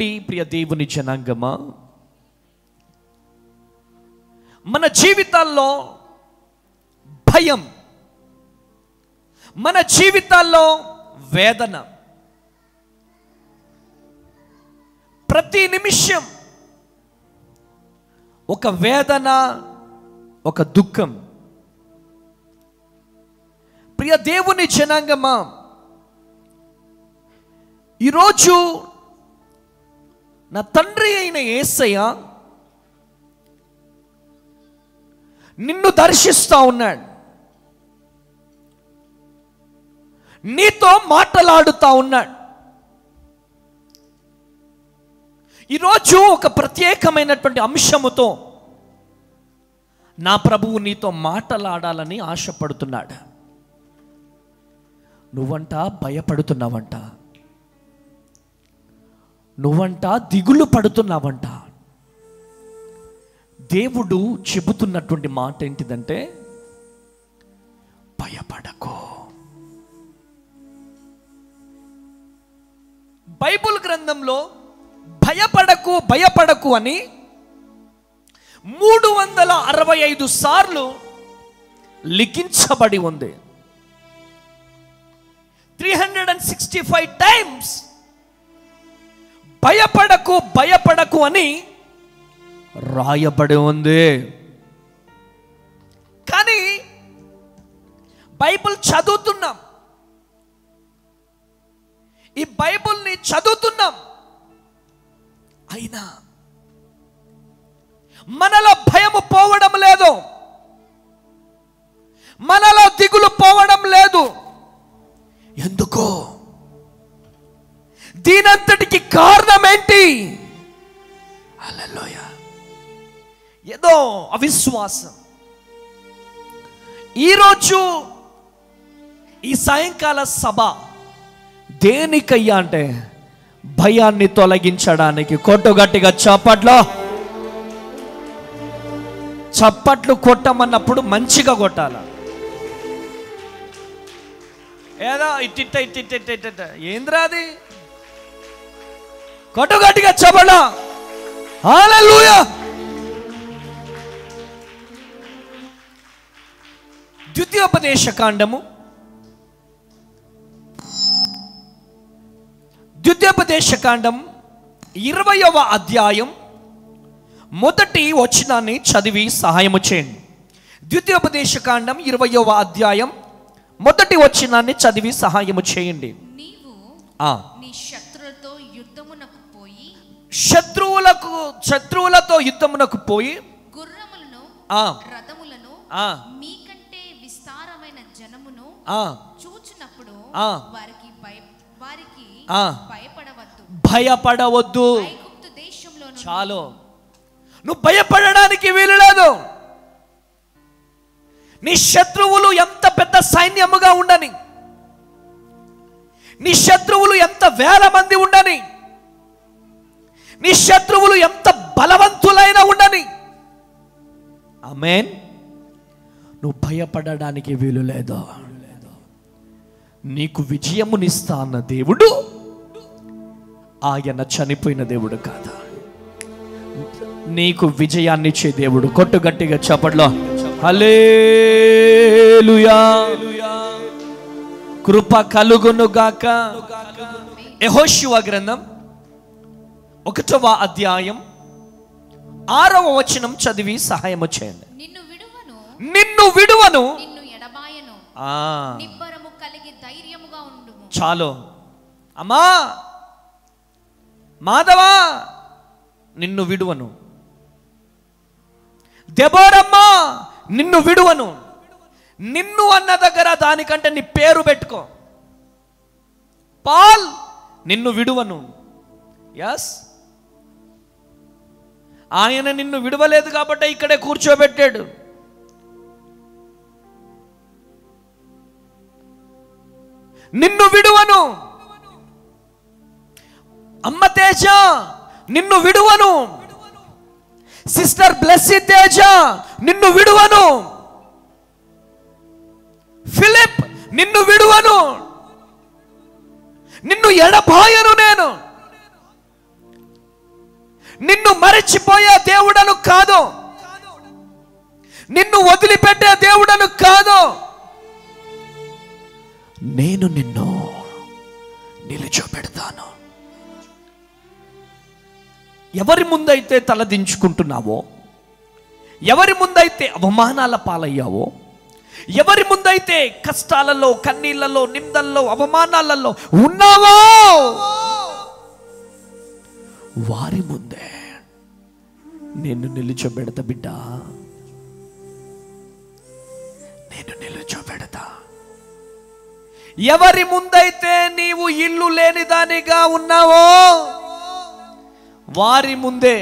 వినండి ప్రియ దేవుని జనాంగమా, మన జీవితాల్లో భయం, మన జీవితాల్లో వేదన, ప్రతి నిమిషం ఒక వేదన, ఒక దుఃఖం. ప్రియ దేవుని జనాంగమా, ఈరోజు నా తండ్రి అయిన యేసయ్య నిన్ను దర్శిస్తా ఉన్నాడు, నీతో మాట్లాడుతా ఉన్నాడు. ఈరోజు ఒక ప్రత్యేకమైనటువంటి అంశముతో నా ప్రభువు నీతో మాట్లాడాలని ఆశపడుతున్నాడు. నువ్వంట భయపడుతున్నావంట, నువ్వంట దిగులు పడుతున్నావంట. దేవుడు చెబుతున్నటువంటి మాట ఏంటిదంటే, భయపడకు. బైబిల్ గ్రంథంలో భయపడకు భయపడకు అని 365 సార్లు లిఖించబడి ఉంది. 365 టైమ్స్ భయపడకు భయపడకు అని రాయబడి ఉంది. కానీ బైబిల్ చదువుతున్నాం, ఈ బైబిల్ని చదువుతున్నాం, అయినా మనలో భయము పోవడం లేదు, మనలో దిగులు పోవడం లేదు. ఎందుకో? దీనంతటికి కారణం ఏంటి? హల్లెలూయా. ఏదో అవిశ్వాసం. ఈరోజు ఈ సాయంకాల సభ దేనికయ్యా అంటే, భయాన్ని తొలగించడానికి. కొట్టు గట్టిగా చప్పట్లో. చప్పట్లు కొట్టమన్నప్పుడు మంచిగా కొట్టాల. ఏదో ఇట్టిట్ట ఇట్టిట్ట ఏంద్రా అది? కొట్టు గట్టిగా చప్పట్లో. హల్లెలూయా. ద్వితీయోపదేశకాండము 20వ అధ్యాయం మొదటి వచనాన్ని చదివి సహాయము చేయండి. ద్వితీయోపదేశకాండం 20వ అధ్యాయం మొదటి వచనాన్ని చదివి సహాయము చేయండి. నీవు నీ శత్రువులతో యుద్ధమునకు పోయి గుర్రములను రథములను మీకంటే విస్తారమైన జనమును చూచినప్పుడు వారికి భయపడవద్దు. చాలు, నువ్వు భయపడడానికి వీలు లేదు. నీ శత్రువులు ఎంత పెద్ద సైన్యముగా ఉండని, నీ శత్రువులు ఎంత వేల మంది ఉండని, నీ శత్రువులు ఎంత బలవంతులైన ఉండని, ఆమేన్, నువ్వు భయపడడానికి వీలు లేదు. నీకు విజయమునిస్తా అన్న దేవుడు ఆయన చనిపోయిన దేవుడు కాదా, నీకు విజయాన్ని ఇచ్చే దేవుడు. కొట్టు గట్టిగా చప్పట్లో. హల్లెలూయా. కృప కలుగును గాక. యెహోషువ గ్రంథం 1వ అధ్యాయం 6వ వచనం చదివి సహాయము చేయండి. నిన్ను విడువను చాలు అమ్మా, మాధవా, నిన్ను విడువను. దెబోరమ్మా, నిన్ను విడువను. నిన్ను అన్న దగ్గర దానికంటే నీ పేరు పెట్టుకో. పాల్, నిన్ను విడువను. ఎస్, ఆయన నిన్ను విడవలేదు కాబట్టి ఇక్కడే కూర్చోబెట్టాడు. నిన్ను విడువను. అమ్మ తేజ, నిన్ను విడువను. సిస్టర్ బ్లెస్సీ తేజ, నిన్ను విడువను. ఫిలిప్, నిన్ను విడువను. నిన్ను ఎడబాయను నేను. నిన్ను మరచిపోయే దేవుడను కాదు, నిన్ను వదిలిపెట్టే దేవుడను కాదు. నేను నిన్ను నిలుచోబెడతాను. ఎవరి ముందైతే తలదించుకుంటున్నావో, ఎవరి ముందైతే అవమానాల పాలయ్యావో, ఎవరి ముందైతే కష్టాలలో, కన్నీళ్లలో, నిందల్లో, అవమానాలలో ఉన్నావో, వారి ముందే నేను నిలుచోబెడతా బిడ్డ, నేను నిలుచోబెడతా. ఎవరి ముందైతే నీవు ఇల్లు లేని దానిగా ఉన్నావో, వారి ముందే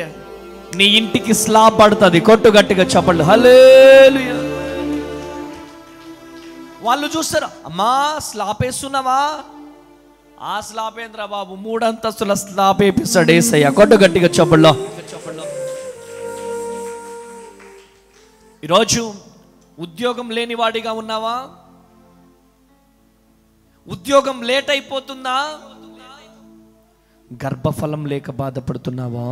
నీ ఇంటికి స్లాబ్ పడుతుంది. కొట్టు గట్టిగా చప్పట్లు, హల్లెలూయా. వాళ్ళు చూస్తారు, అమ్మా స్లాబ్ వేస్తున్నావా? ఆ స్లాబ్ ఏంద్రా బాబు, 3 అంతస్తుల స్లాబ్ వేపిస్తాడు యేసయ్య. కొట్టు గట్టిగా చప్పట్లు. ఈరోజు ఉద్యోగం లేని వాడిగా ఉన్నావా? ఉద్యోగం లేట్ అయిపోతుందా? గర్భఫలం లేక బాధపడుతున్నావా?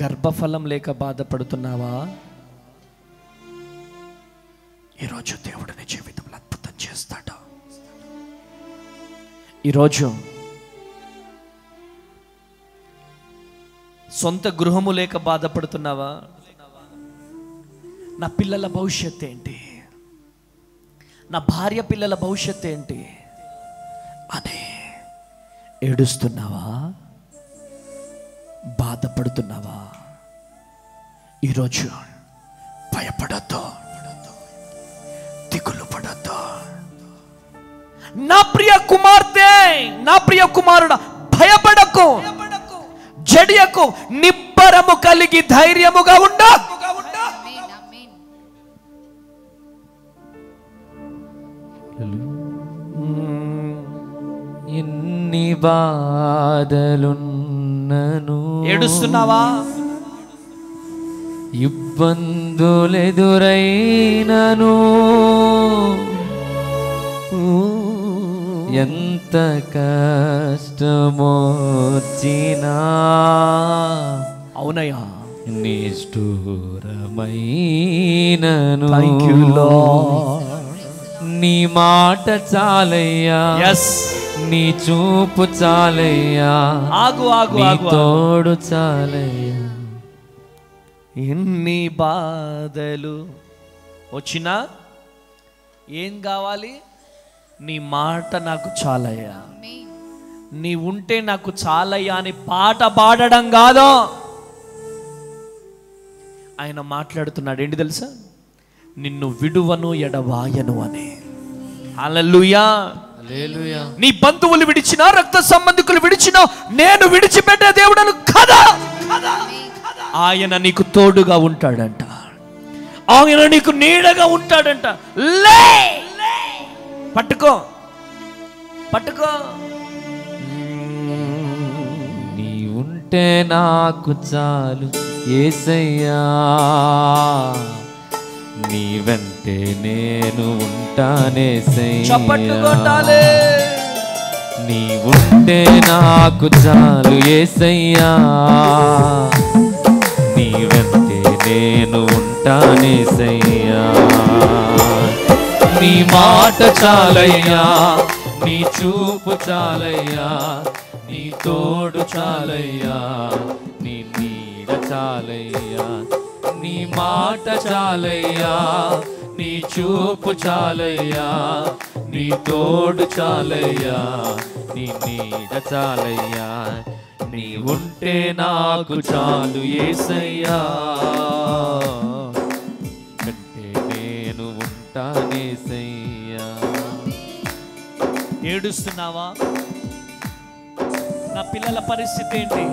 గర్భఫలం లేక బాధపడుతున్నావా? ఈరోజు దేవుడు నీ జీవితంలో అద్భుతం చేస్తాడు. ఈరోజు సొంత గృహము లేక బాధపడుతున్నావా? నా పిల్లల భవిష్యత్తు ఏంటి, నా భార్య పిల్లల భవిష్యత్తు ఏంటి అని ఏడుస్తున్నావా? బాధపడుతున్నావా? ఈరోజు భయపడద్దు, దిగులు పడద్దు. నా ప్రియ కుమార్తె, నా ప్రియ కుమారుడా, భయపడకు, జడియకు, నిబ్బరము కలిగి ధైర్యముగా ఉండు. ఎన్ని బాధలున్నను, ఏడుస్తున్నావా? ఇబ్బందులెదురైనను, ఎంత కష్టమొచ్చినా, అవునయ్యా, నిష్ఠూరమైనను, థాంక్ యూ లార్డ్. నీ మాట చాలయ్యా, yes, నీ చూపు చాలయ్యా, ఆగు ఆగు నీ ఆగు, తోడు చాలయ్యా. ఎన్ని బాధలు వచ్చినా ఏం కావాలి? నీ మాట నాకు చాలయ్యా, నీ ఉంటే నాకు చాలయ్యా అని పాట పాడడం కాదు. ఆయన మాట్లాడుతున్నాడు ఏంటి తెలుసా? నిన్ను విడువను ఎడవాయను అని. హల్లెలూయా, హల్లెలూయా. నీ బంధువులు విడిచినా, రక్త సంబంధికులు విడిచినా, నేను విడిచిపెట్టే దేవుడను కదా. ఆయన నీకు తోడుగా ఉంటాడంట, ఆయన నీకు నీడగా ఉంటాడంట. లే, పట్టుకో, పట్టుకో. నీ ఉంటే నాకు చాలు యేసయ్యా, నీ వెంటే నేను ఉంటానేసయ్యా. చప్పట్లు కొట్టాలి. నీ ఉంటే నాకు చాలు యేసయ్యా, నీ వెంటే నేను ఉంటానేసయ్యా. నీ మాట చాలయ్యా, నీ చూపు చాలయ్యా, నీ తోడు చాలయ్యా, నీ నీడ చాలయ్యా. నీ మాట చాలయ్యా, నీ చూపు చాలయ్యా, నీ తోడు చాలయ్యా, నీ నీడ చాలయ్యా. నీ ఉంటే నాకు చాలు యేసయ్యా, అంటే నేను ఉంటానేసయ్యా. ఏడుస్తున్నావా? నా పిల్లల పరిస్థితి ఏంటి,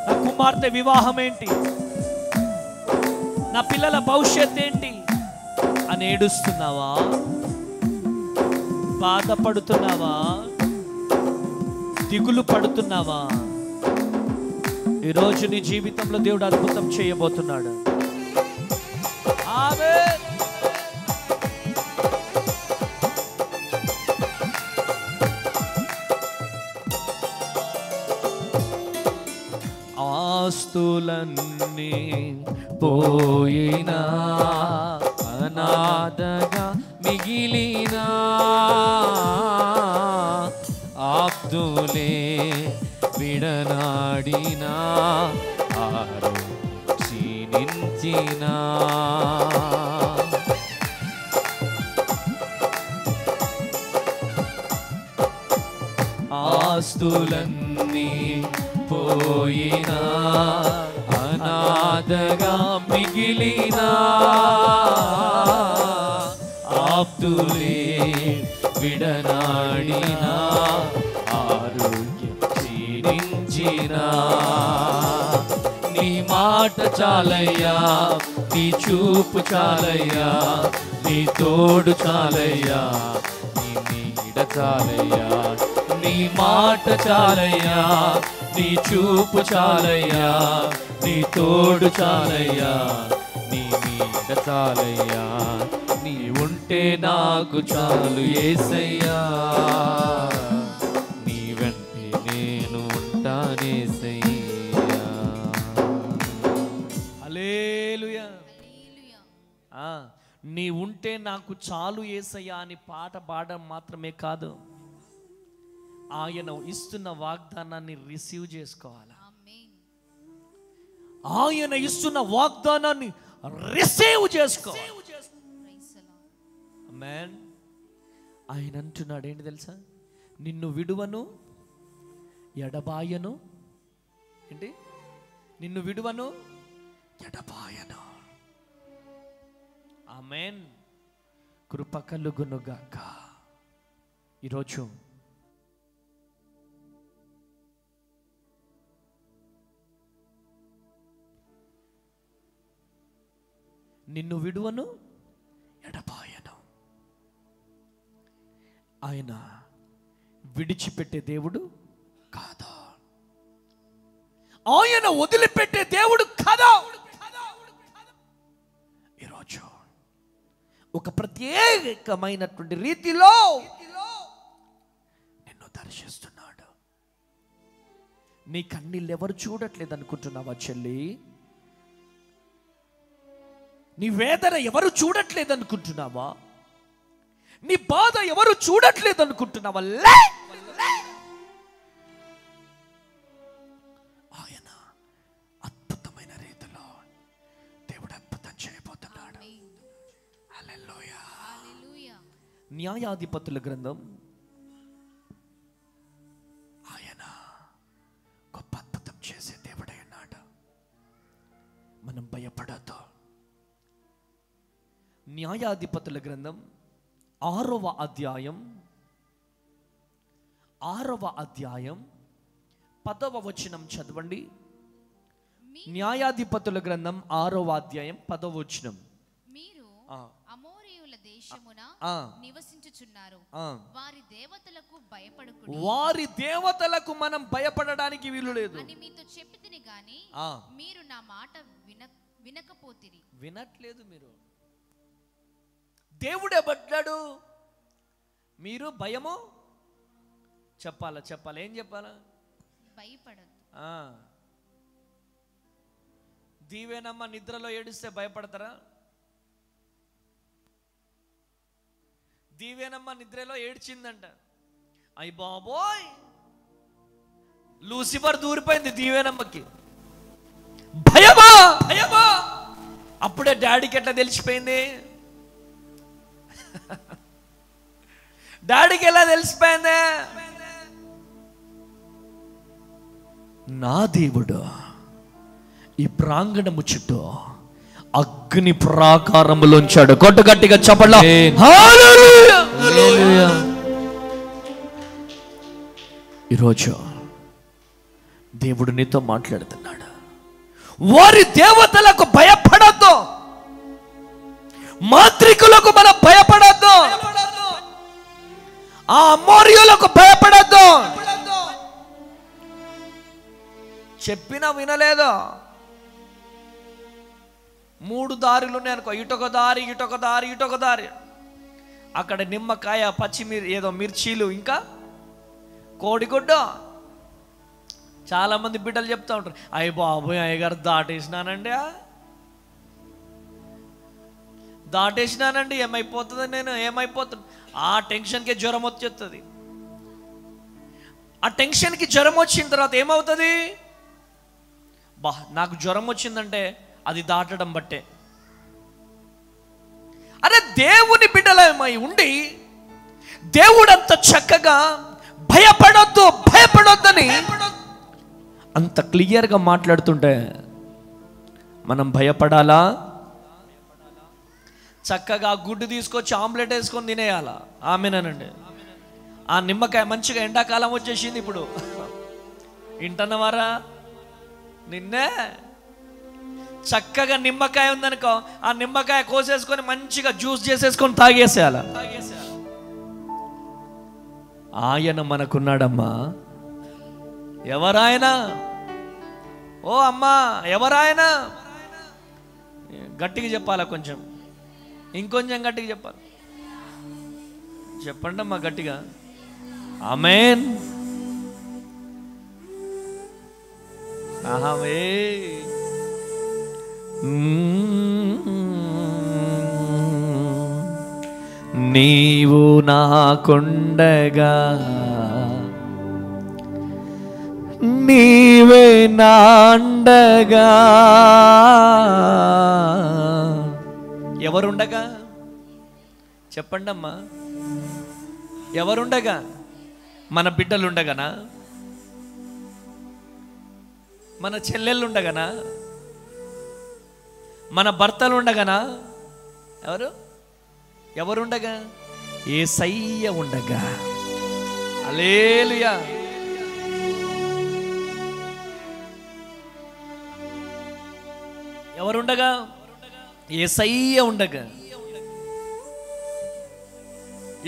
నా కుమార్తె వివాహం ఏంటి, నా పిల్లల భవిష్యత్ ఏంటి అని ఏడుస్తున్నావా? బాధపడుతున్నావా? దిగులు పడుతున్నావా? ఈరోజు నీ జీవితంలో దేవుడు అద్భుతం చేయబోతున్నాడు. ఆమేన్. ఆస్తులన్నీ పోయినా అనాథగా మిగిలినా ఆప్తులే విడనాడినా ఆరు క్షీణించినా ఆస్తులన్నీ పోయినా అనాథగా మిగిలినా ఆప్తులే విడనాడినా ఆరోగ్యం క్షీణించినా నీ మాట చాలయ్యా, నీ చూపు చాలయ్యా, నీ తోడు చాలయ్యా, నీ నీడ చాలయ్యా, నీ మాట చాలయ్యా, నీ చూపు చాలయ్యా, నీ తోడు చాలయ్యా, నీ నీడ చాలయ్యా, నీ ఉంటే నాకు చాలు యేసయ్యా, నీ వెంటే నేను ఉంటానేసయ్యా. హల్లెలూయా. నీ ఉంటే నాకు చాలు యేసయ్యా అని పాట పాడడం మాత్రమే కాదు, ఆయన ఇస్తున్న వాగ్దానాన్ని రిసీవ్ చేసుకోవాలి. ఆయన ఇస్తున్న వాగ్దానాన్ని రిసీవ్ చేసుకోవాలి. ఆమేన్. ఆయన అంటున్నాడు ఏంటి తెలుసా, నిన్ను విడువను ఎడబాయను. ఏంటి? నిన్ను విడువను ఎడబాయను. ఆమేన్. కృప కలుగునుగాక. ఈరోజు నిన్ను విడువను ఎడబాయను. ఆయన విడిచిపెట్టే దేవుడు కాదా, ఆయన వదిలిపెట్టే దేవుడు కాదా. ఈరోజు ఒక ప్రత్యేకమైనటువంటి రీతిలో నిన్ను దర్శిస్తున్నాడు. నీ కన్నీళ్ళు ఎవరు చూడట్లేదు అనుకుంటున్నావా చెల్లి? నీ వేదన ఎవరు చూడట్లేదు అనుకుంటున్నావా? నీ బాధ ఎవరు చూడట్లేదు అనుకుంటున్నావా? ఆయన అద్భుతమైన రీతిలో దేవుడు అద్భుతం చేయబోతున్నాడు. హల్లెలూయా. న్యాయాధిపతుల గ్రంథం, ఆయన గొప్ప అద్భుతం చేసే దేవుడై ఉన్నాడు. మనం భయపడద్దు. న్యాయాధిపతుల గ్రంథం 6వ అధ్యాయం 10వ వచనం చదవండి. న్యాయాధిపతుల గ్రంథం 6వ అధ్యాయం 10వ వచనం. మీరు అమోరీయుల దేశమున నివసించుచున్నారు, వారి దేవతలకు భయపడకుడి. వారి దేవతలకు మనం భయపడడానికి వీలు లేదు అని మీతో చెప్పితిని గాని మీరు నా మాట వినకపోతిరి. వినట్లేదు. మీరు దేవుడే పడ్డాడు, మీరు భయము చెప్పాలా? ఏం చెప్పాలా? భయపడదు. దీవేనమ్మ నిద్రలో ఏడిస్తే భయపడతారా? దీవేనమ్మ నిద్రలో ఏడ్చిందంట, అయ్య బాబోయ్ లూసిఫర్ దూరిపోయింది దీవేనమ్మకి. భయమా భయమా. అప్పుడే డాడీకి ఎట్లా తెలిసిపోయింది? డాడీకి ఎలా తెలిసిపోయింది? నా దేవుడు ఈ ప్రాంగణము చుట్టూ అగ్ని ప్రాకారములోంచాడు. కొట్టు గట్టిగా చప్పట్ల. హల్లెలూయా. ఈరోజు దేవుడు నీతో మాట్లాడుతున్నాడు. వారి దేవతలకు భయపడద్దు, మాంత్రికులకు మనం భయపడద్దు, ఆ అమోరీయులకు భయపడద్దు. చెప్పినా వినలేదు. 3 దారులు ఉన్నాయి అనుకో, ఇటొక దారి ఇటొక దారి ఇటొక దారి. అక్కడ నిమ్మకాయ, పచ్చిమిర్చి, ఏదో మిర్చీలు, ఇంకా కోడిగుడ్డ. చాలామంది బిడ్డలు చెప్తూ ఉంటారు, అయ్య బాబోయ్ అయ్యగారు దాటేసినానండి, ఏమైపోతుంది, నేను ఏమైపోతుంది. ఆ టెన్షన్కే జ్వరం వచ్చేస్తుంది. ఆ టెన్షన్కి జ్వరం వచ్చిన తర్వాత ఏమవుతుంది? నాకు జ్వరం వచ్చిందంటే అది దాటడం బట్టే. అరే దేవుని బిడ్డలమై ఉండి దేవుడు అంత చక్కగా భయపడొద్దని అంత క్లియర్గా మాట్లాడుతుంటే మనం భయపడాలా? చక్కగా గుడ్డు తీసుకొచ్చి ఆమ్లెట్ వేసుకొని తినేయాలా? ఆమెనండి. ఆ నిమ్మకాయ మంచిగా ఎండాకాలం వచ్చేసింది ఇప్పుడు, వింటున్నవారా? నిన్నే చక్కగా నిమ్మకాయ ఉందనుకో, ఆ నిమ్మకాయ కోసేసుకొని మంచిగా జ్యూస్ చేసేసుకొని తాగేసేయాల. ఆయన మనకున్నాడమ్మా. ఎవరాయన? ఓ అమ్మా, ఎవరాయన? గట్టిగా చెప్పాలా? కొంచెం ఇంకొంచెం గట్టిగా చెప్పాలి. చెప్పండి అమ్మా గట్టిగా. ఆమేన్. ఆమె నీవు నాకుండగా నీవే నాండగా. ఎవరుండగా? చెప్పండి అమ్మా. ఎవరుండగా? మన బిడ్డలుండగనా? మన చెల్లెళ్ళుండగనా? మన భర్తలు ఉండగనా? ఎవరుండగా? యేసయ్య ఉండగా. హల్లెలూయా. ఎవరుండగా? యేసయ్య ఉండగా.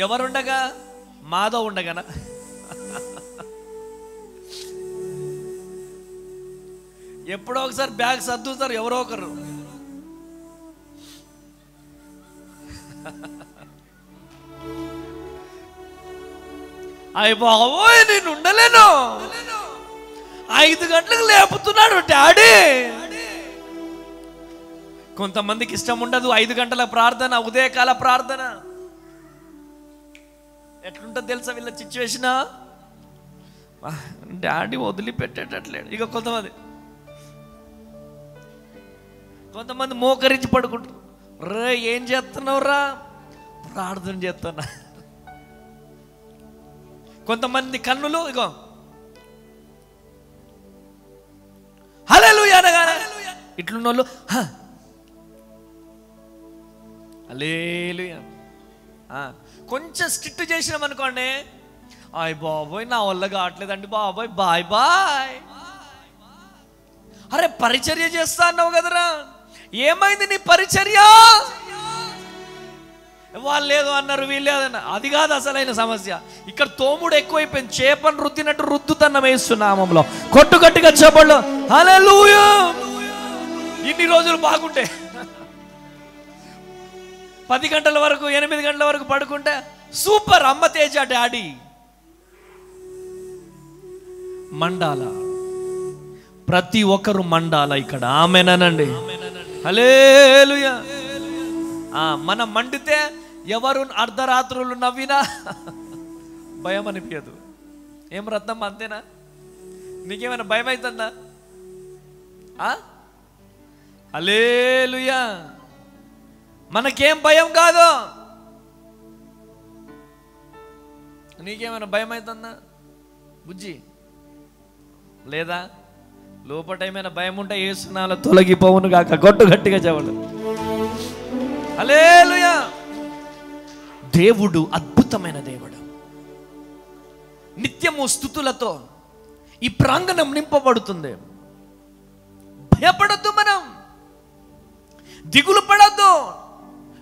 ఎవరుండగా? మాధవ్ ఉండగనా? ఎప్పుడో ఒకసారి బ్యాగ్ సర్దుతారు ఎవరో ఒకరు. అయ్య బాబోయ్ నేను ఉండలేను, 5 గంటలకు లేపుతున్నాడు డాడీ. కొంతమందికి ఇష్టం ఉండదు 5 గంటల ప్రార్థన, ఉదయకాల ప్రార్థన. ఎట్లుంటుంది తెలుసా వీళ్ళ సిచ్యువేషన్? డాడీ వదిలిపెట్టేటట్లేడు. ఇక కొంతమంది మోకరించి పడుకుంటారు. రే ఏం చేస్తున్నావురా? ప్రార్థన చేస్తున్నా. కొంతమంది కన్నులు ఇగో హల్లెలూయా అనగానే ఇట్లున్నోళ్ళు హల్లెలూయా. కొంచెం స్ట్రిక్ట్ చేసినాం అనుకోండి, అయ్ బాబోయ్ నా వల్ల కావట్లేదండి బాబోయ్, బాయ్ బాయ్. అరే పరిచర్య చేస్తా అన్నావు కదరా, ఏమైంది నీ పరిచర్య? వాళ్ళు లేదు అన్నారు, వీళ్ళు లేదన్నారు. అది కాదు అసలైన సమస్య. ఇక్కడ తోముడు ఎక్కువైపోయింది. చేపను రుద్దినట్టు రుద్దుతన్నం వేస్తున్నామంలో. కొట్టు గట్టిగా చెప్పండి హల్లెలూయా. ఇన్ని రోజులు బాగుంటే 10 గంటల వరకు 8 గంటల వరకు పడుకుంటే సూపర్. అమ్మ తేజ డాడీ మండాల. ప్రతి ఒక్కరు మండాల ఇక్కడ. ఆమేనండి. హల్లెలూయా. మనం మండితే ఎవరు అర్ధరాత్రులు నవ్వినా భయం అనిపించదు. ఏం రత్నం అంతేనా? నీకేమైనా భయం అవుతుందా? హల్లెలూయా. మనకేం భయం కాదు. నీకేమైనా భయం అవుతుందా బుజ్జి? లేదా? లోపట ఏమైనా భయం ఉంటే యేసునామములో తొలగిపోవును గాక. గొట్టు గట్టిగా చెప్పండి హల్లెలూయా. దేవుడు అద్భుతమైన దేవుడు. నిత్యము స్తుతులతో ఈ ప్రాంగణం నింపబడుతుంది. భయపడద్దు, మనం దిగులు పడద్దు.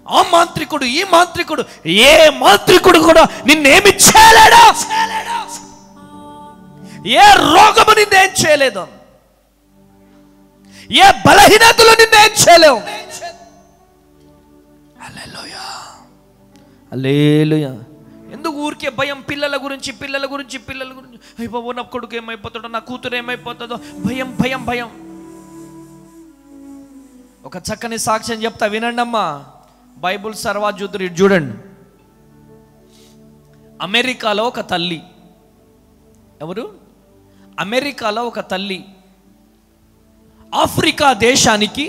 ఆ మాంత్రికుడు ఈ మాంత్రికుడు ఏ మాంత్రికుడు కూడా నిన్నేమి చేయలేడు. ఏ రోగము నిన్నేం చేయలేదు. ఏ బలహీనతలు నిన్నేం చేయలేవు. హల్లెలూయా. హల్లెలూయా. ఎందుకు ఊరికే భయం? పిల్లల గురించి అయిపో, నా కొడుకు ఏమైపోతాడో, నా కూతురు ఏమైపోతుందో, భయం భయం భయం. ఒక చక్కని సాక్ష్యం చెప్తా, వినండి అమ్మా. బైబుల్ సర్వాజుద్రి చూడండి. అమెరికాలో ఒక తల్లి, ఎవరు? అమెరికాలో ఒక తల్లి ఆఫ్రికా దేశానికి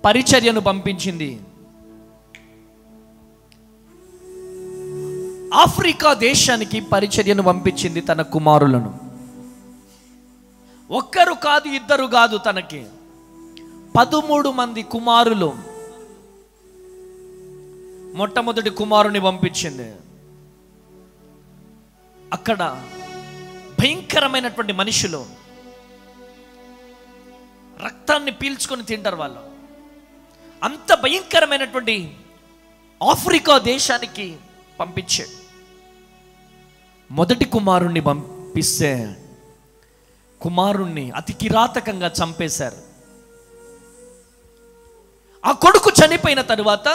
పరిచర్యను పంపించింది. ఆఫ్రికా దేశానికి పరిచర్యను పంపించింది తన కుమారులను. ఒక్కరు కాదు, ఇద్దరు కాదు, తనకి 13 మంది కుమారులు. మొట్టమొదటి కుమారుని పంపించింది. అక్కడ భయంకరమైనటువంటి మనుషులు, రక్తాన్ని పీల్చుకొని తింటారు వాళ్ళు. అంత భయంకరమైనటువంటి ఆఫ్రికా దేశానికి పంపించాడు. మొదటి కుమారుణ్ణి పంపిస్తే కుమారుణ్ణి అతి కిరాతకంగా చంపేశారు. ఆ కొడుకు చనిపోయిన తరువాత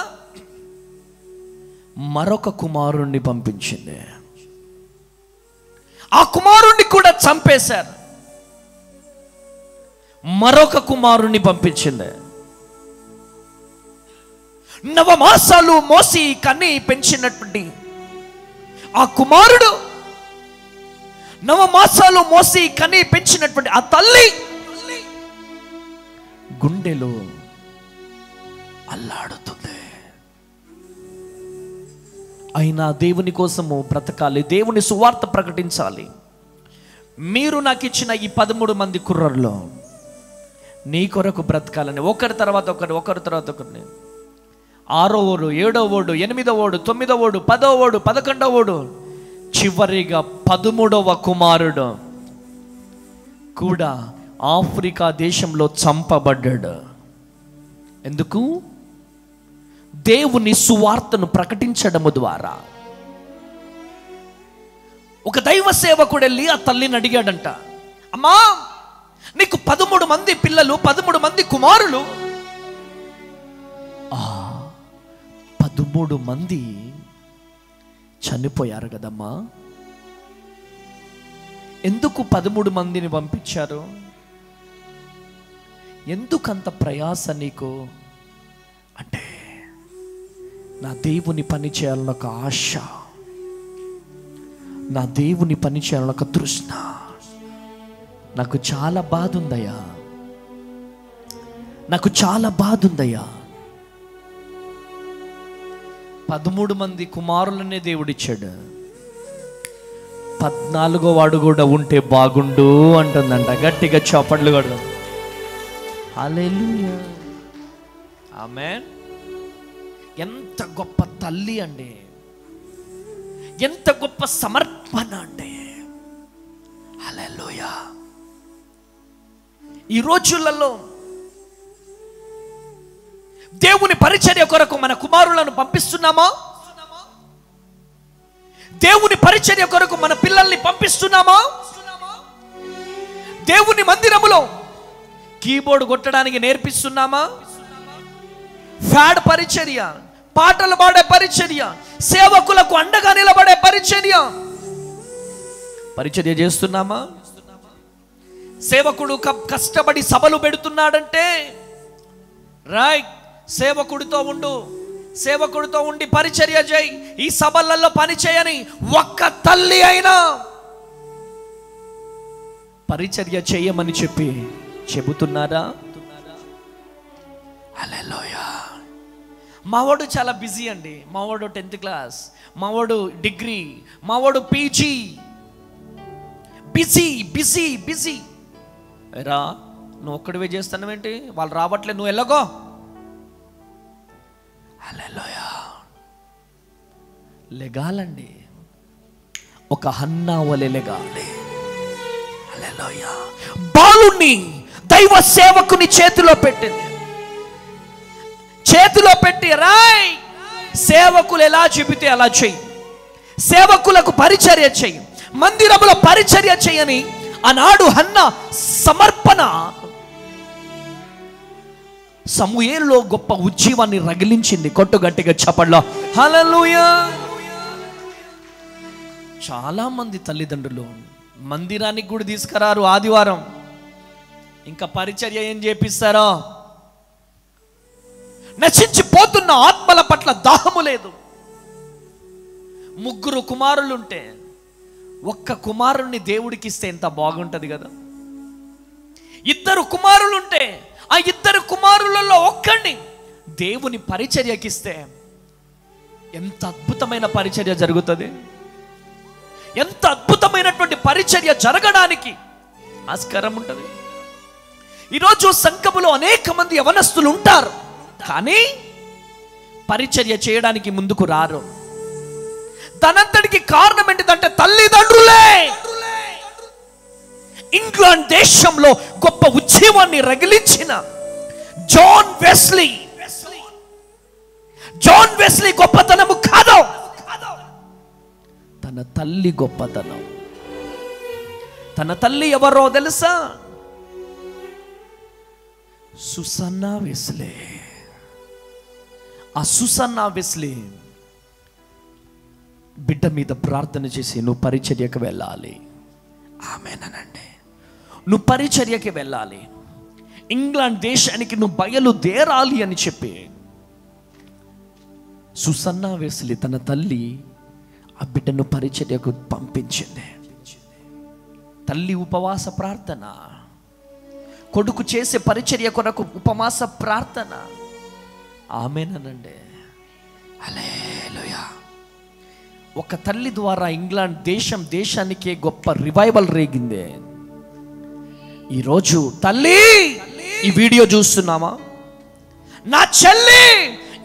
మరొక కుమారుణ్ణి పంపించింది. ఆ కుమారుణ్ణి కూడా చంపేశారు. మరొక కుమారుణ్ణి పంపించింది. 9 మాసాలు మోసి కన్ని పెంచినటువంటి ఆ కుమారుడు, 9 మాసాలు మోసి కన్ని పెంచినటువంటి ఆ తల్లి గుండెలో అల్లాడుతుంది. అయినా దేవుని కోసము బ్రతకాలి, దేవుని సువార్త ప్రకటించాలి. మీరు నాకు ఇచ్చిన ఈ 13 మంది కుర్రల్లో నీ కొరకు బ్రతకాలని, ఒకరి తర్వాత ఒకరిని, 6వ ఓడు, 7వ ఓడు, 8వ ఓడు, 9వ ఓడు, 10వ ఓడు, 11వ ఓడు, చివరిగా 13వ కుమారుడు కూడా ఆఫ్రికా దేశంలో చంపబడ్డాడు. ఎందుకు? దేవుని సువార్తను ప్రకటించడము ద్వారా. ఒక దైవ సేవకుడు వెళ్ళి ఆ తల్లిని అడిగాడంట, అమ్మా నీకు 13 మంది పిల్లలు, 13 మంది కుమారులు, 13 మంది చనిపోయారు కదమ్మా, ఎందుకు 13 మందిని పంపించారు? ఎందుకంత ప్రయాస నీకు అంటే, నా దేవుని పని చేయాలన్న ఒక ఆశ, నా దేవుని పని చేయాలన్న ఒక తృష్ణ. నాకు చాలా బాధ ఉందయ్యా, నాకు చాలా బాధ ఉందయ్యా. 13 మంది కుమారులనే దేవుడిచ్చాడు, 14వ వాడు కూడా ఉంటే బాగుండు అంటుందంట. గట్టిగా చప్పట్లు కొడదాం. హల్లెలూయా, ఆమేన్. ఎంత గొప్ప తల్లి అండి, ఎంత గొప్ప సమర్పణ అండి. హల్లెలూయా. ఈ రోజులలో దేవుని పరిచర్య కొరకు మన కుమారులను పంపిస్తున్నామా? దేవుని పరిచర్య కొరకు మన పిల్లల్ని పంపిస్తున్నామా? దేవుని మందిరములో కీబోర్డ్ కొట్టడానికి నేర్పిస్తున్నామా? ఫ్యాడ్ పరిచర్య, పాటలు పాడే పరిచర్య, సేవకులకు అండగా నిలబడే పరిచర్య చేస్తున్నామా? సేవకుడు కష్టపడి సభలు పెడుతున్నాడంటే రైట్, సేవకుడితో ఉండి పరిచర్య చేయి, ఈ సభలలో పని చేయని ఒక్క తల్లి అయినా పరిచర్య చేయమని చెబుతున్నారా? హల్లెలూయా. మావాడు చాలా బిజీ అండి. మావాడు 10th క్లాస్, మావాడు డిగ్రీ, మావాడు పీజీ, బిజీ. రా, నువ్వు ఒక్కడివే చేస్తున్నావేంటి? వాళ్ళు రావట్లే, నువ్వు వెళ్ళగో. హల్లెలూయా. లెగాలండి, ఒక హన్నా వలె లెగాలి. హల్లెలూయా. బాలుని దైవ సేవకుని చేతిలో పెట్టి రాయ్, సేవకులు ఎలా చెబితే అలా చెయ్యి, సేవకులకు పరిచర్య చెయ్యి, మందిరములో పరిచర్య చేయని ఆనాడు హన్నా సమర్పణ సమూయేలులో గొప్ప ఉజ్జీవాన్ని రగిలించింది. కొట్టు గట్టిగా చప్పట్లో హల్లెలూయా. చాలామంది తల్లిదండ్రులు మందిరానికి కూడా తీసుకురారు ఆదివారం, ఇంకా పరిచర్య ఏం చేపిస్తారో. నశించిపోతున్న ఆత్మల పట్ల దాహము లేదు. 3 కుమారులుంటే ఒక్క కుమారుణ్ణి దేవుడికి ఇస్తే ఎంత బాగుంటుంది కదా. 2 కుమారులుంటే ఆ 2 కుమారులలో ఒక్కడిని దేవుని పరిచర్యకిస్తే ఎంత అద్భుతమైన పరిచర్య జరుగుతుంది. ఎంత అద్భుతమైనటువంటి పరిచర్య జరగడానికి ఆస్కారం ఉంటుంది. ఈరోజు సంఘములో అనేక మంది యవనస్తులు ఉంటారు, కానీ పరిచర్య చేయడానికి ముందుకు రారు. దానంతటికి కారణం ఏంటిదంటే తల్లిదండ్రులే. ఇంగ్లాండ్ దేశంలో గొప్ప ఉద్యమాన్ని రగిలించిన జాన్ వెస్లీ గొప్పతనము కాదు, తన తల్లి గొప్పతనం. తన తల్లి ఎవరో తెలుసా? Susanna Wesley. ఆ సుసన్నా వెస్లీ బిడ్డ మీద ప్రార్థన చేసి, నువ్వు పరిచర్యకు వెళ్ళాలి. ఆమేనండి, నువ్వు పరిచర్యకి వెళ్ళాలి, ఇంగ్లాండ్ దేశానికి నువ్వు బయలుదేరాలి అని చెప్పి సుసన్నా వెస్లీ తన తల్లి ఆ బిడ్డను పరిచర్యకు పంపించింది. తల్లి ఉపవాస ప్రార్థన, కొడుకు చేసే పరిచర్య కొరకు ఉపవాస ప్రార్థన. ఆమేనండి, హల్లెలూయా. ఒక తల్లి ద్వారా ఇంగ్లాండ్ దేశానికే గొప్ప రివైవల్ రేగింది. ఈరోజు తల్లి ఈ వీడియో చూస్తున్నావా? నా చెల్లి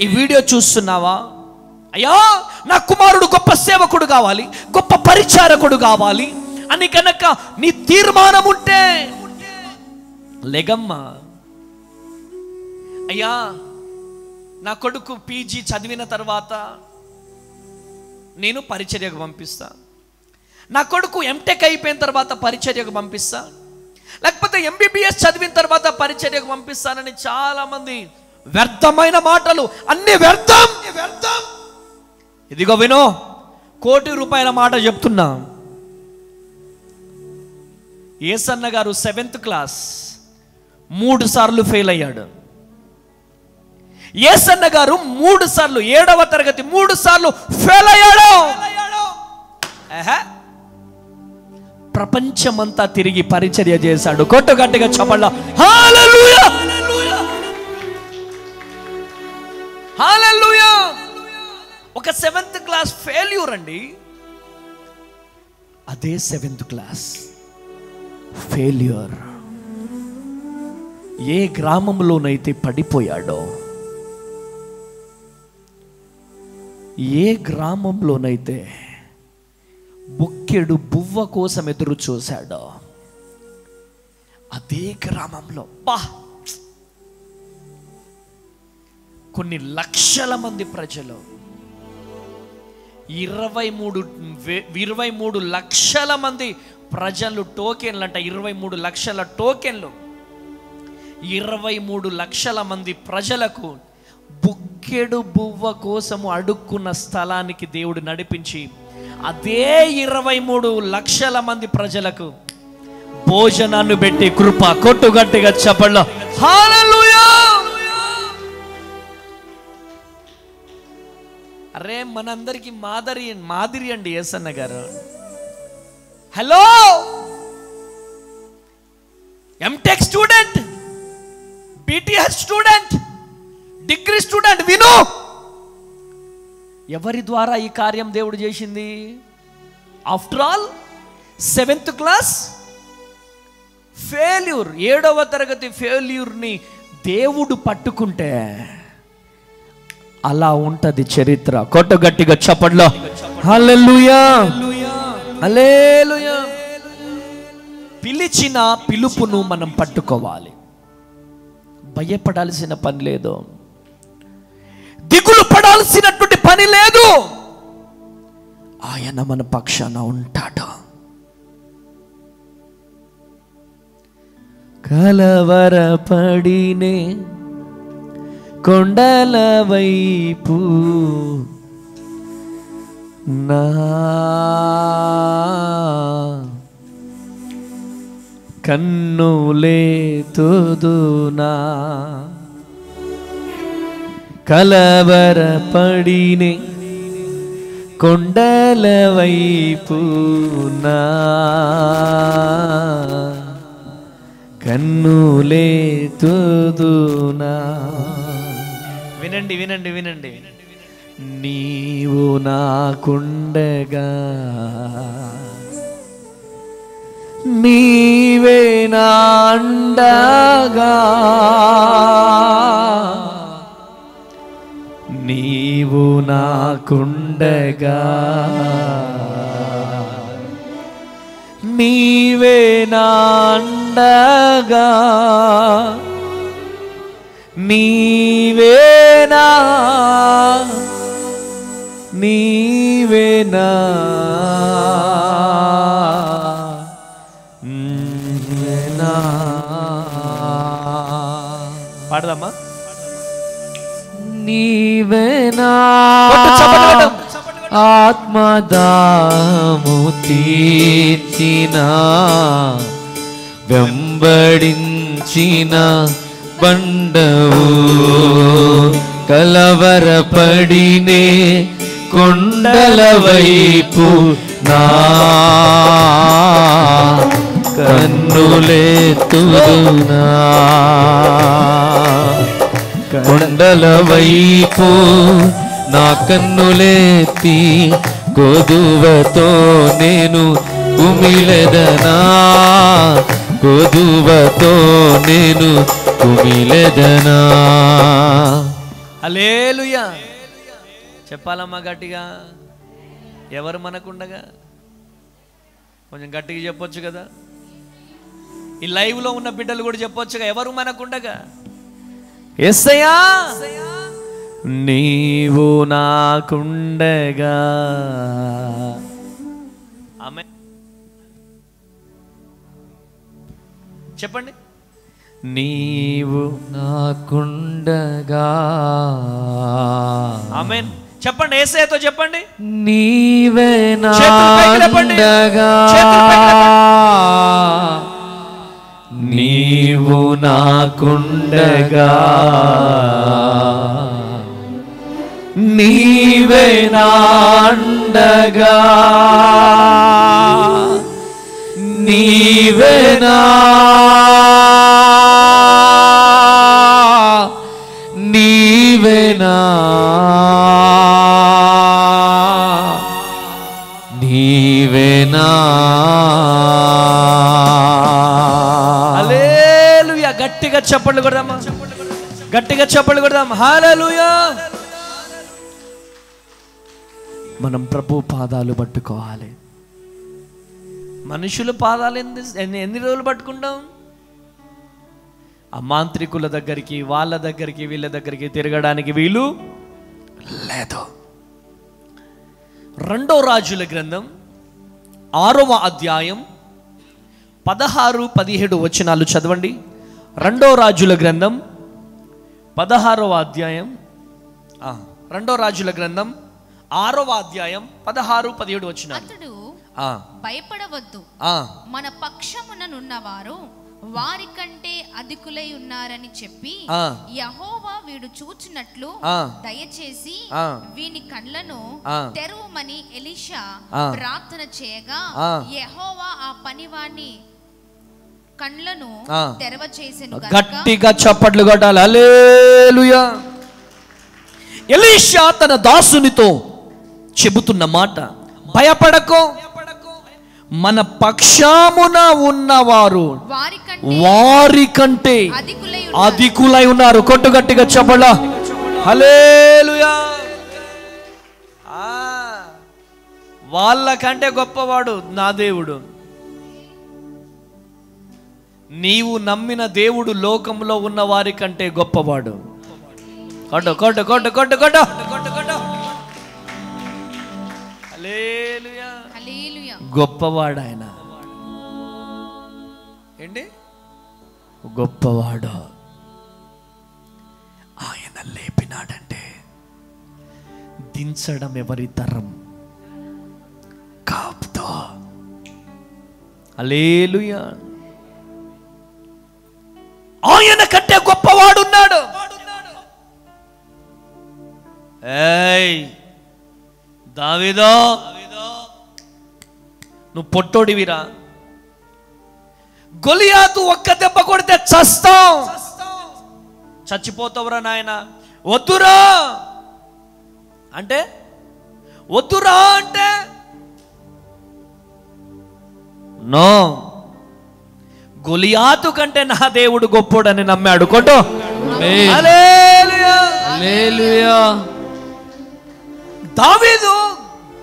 ఈ వీడియో చూస్తున్నావా? అయ్యా, నా కుమారుడు గొప్ప సేవకుడు కావాలి, గొప్ప పరిచారకుడు కావాలి అని కనుక నీ తీర్మానం ఉంటే లెగమ్మా. అయ్యా, నా కొడుకు పీజీ చదివిన తర్వాత నేను పరిచర్యకు పంపిస్తా, నా కొడుకు ఎంటెక్ అయిపోయిన తర్వాత పరిచర్యకు పంపిస్తా, లేకపోతే ఎంబీబీఎస్ చదివిన తర్వాత పరిచర్యకు పంపిస్తానని చాలా మంది వ్యర్థమైన మాటలు, అన్ని వ్యర్థం. ఇదిగో వినో, ₹1,00,00,000 మాట చెప్తున్నా. ఏసన్న గారు 7th క్లాస్ 3 సార్లు ఫెయిల్ అయ్యాడు. ఏసన్న గారు 3 సార్లు 7వ తరగతి 3 సార్లు ఫెయిల్ అయ్యాడు. ప్రపంచమంతా తిరిగి పరిచర్య చేశాడు. కొట్టు గట్టిగా చప్పట్ల హల్లెలూయా, హల్లెలూయా. ఒక 7th క్లాస్ ఫెయిల్యూర్ అండి. అదే 7th క్లాస్ ఫెయిల్యూర్ ఏ గ్రామంలోనైతే పడిపోయాడో, ఏ గ్రామంలోనైతే బుక్కెడు బువ్వ కోసం ఎదురు చూశాడో, అదే గ్రామంలో కొన్ని లక్షల మంది ప్రజలు, 23 లక్షల మంది ప్రజలు టోకెన్లు అంట, 23 లక్షల టోకెన్లు, 23 లక్షల మంది ప్రజలకు బుక్కెడు బువ్వ కోసము అడుక్కున్న స్థలానికి దేవుడు నడిపించి అదే 23 లక్షల మంది ప్రజలకు భోజనాన్ని పెట్టి కృప. కొట్టు గట్టిగా చప్పట్ల హల్లెలూయా. అరే, మనందరికి మాదిరి అండి Yesanna garu. Hello, MTech student, BTS student, degree student విను, ఎవరి ద్వారా ఈ కార్యం దేవుడు చేసింది? After all 7th class failure, 7వ తరగతి ఫెయిల్యూర్ని దేవుడు పట్టుకుంటే అలా ఉంటది చరిత్ర. కొట్టు గట్టిగా చప్పట్లో హల్లెలూయా, హల్లెలూయా. పిలిచిన పిలుపును మనం పట్టుకోవాలి. భయపడాల్సిన పని లేదు, దిగులు పడాల్సినటువంటి పని లేదు. ఆయన మన పక్షాన ఉంటాడు. కలవరపడినే కొండల వైపు నా కన్నులే తుదునా కలవరపడినే కొండల వైపు నా కన్నులే తుదునా. వినండి వినండి వినండి. నీవు నాకుండగా నీవే నా అండగా, నీవు నాకుండగా నీవే నా అండగా, నీవేనా నీవేనా పాడదామా? నీవేనా ఆత్మదాము తీర్చిన వెంబడించిన బండవు కలవరపడినే కొండల వైపు నా కన్నులెత్తుదునా, కొండల వైపు నా కన్నులెత్తి కొదువతో నేను కుమిలెదనా, కొదువతో నేను కుమిలెదనా. హల్లెలూయా. చెప్పాలమ్మా గట్టిగా. ఎవరు మనకుండగా? కొంచెం గట్టిగా చెప్పొచ్చు కదా. ఈ లైవ్లో ఉన్న బిడ్డలు కూడా చెప్పొచ్చుగా, ఎవరు మనకుండగా? యేసయ్యా నీవు నాకుండగా. ఆమేన్. చెప్పండి. నీవు నాకుండగా. ఆమేన్. చెప్పండి. యేసయ్యతో చెప్పండి. నీవే నాకుండగా, నీవు నాకుండగా, నీవే నా అండగా, నీవే నా నీవే నా నీవే నా. హల్లెలూయా. గట్టిగా చప్పట్లు కొడదామా? గట్టిగా చప్పట్లు కొడదాం. హల్లెలూయా. మనం ప్రభు పాదాలు పట్టుకోవాలి. మనుషుల పాదాలు ఎన్ని రోజులు పట్టుకుంటాం? ఆ మాంత్రికుల దగ్గరికి, వాళ్ళ దగ్గరికి, వీళ్ళ దగ్గరికి తిరగడానికి వీలు లేదు. 2వ రాజుల గ్రంథం 6వ అధ్యాయం 16-17 వచనాలు చదవండి. 2వ రాజుల గ్రంథం 16వ అధ్యాయం 2వ రాజుల గ్రంథం 6వ అధ్యాయం 16-17 వచనాలు. అతడు భయపడవద్దు, మన పక్షముననున్నవారు వారి కంటే అధికులై ఉన్నారని చెప్పి యెహోవా వీడు చూచినట్లు దయచేసి వీని కళ్ళను తెరవమని ఎలీషా ప్రార్థన చేయగా యెహోవా ఆ పనివాణ్ణి కళ్ళను తెరవ చేసెను. గట్టిగా చప్పట్లు కొట్టాలి. హల్లెలూయా. ఎలీషా తన దాసునితో చెబుతున్న మాట, భయపడకో, మన పక్షమున ఉన్నవారు వారి కంటే అధికులై ఉన్నారు. కొట్టు గట్టిగా చెప్పలా. హల్లెలూయా. వాళ్ళ కంటే గొప్పవాడు నా దేవుడు. నీవు నమ్మిన దేవుడు లోకంలో ఉన్న వారి కంటే గొప్పవాడు. కొట్టు కొట్టు కొట్టు కొట్టు కొట్టు కొట్టు కొట్టు. హల్లెలూయా. గొప్పవాడు ఆయన. ఏంటి గొప్పవాడు? ఆయన లేపినాడంటే దించడం ఎవరి తరం? హల్లెలూయా. ఆయన కంటే గొప్పవాడున్నాడు. ఏయ్ దావీదో, నువ్వు పొట్టోడివిరా, గొలియాతు ఒక్క దెబ్బ కొడితే చస్తావు, చచ్చిపోతావురా నాయన, వద్దురా అంటే వద్దురా అంటే నో, గొలియాతు కంటే నా దేవుడు గొప్పోడని నమ్మాడు. కొట్టు హల్లెలూయా, హల్లెలూయా. దావీదు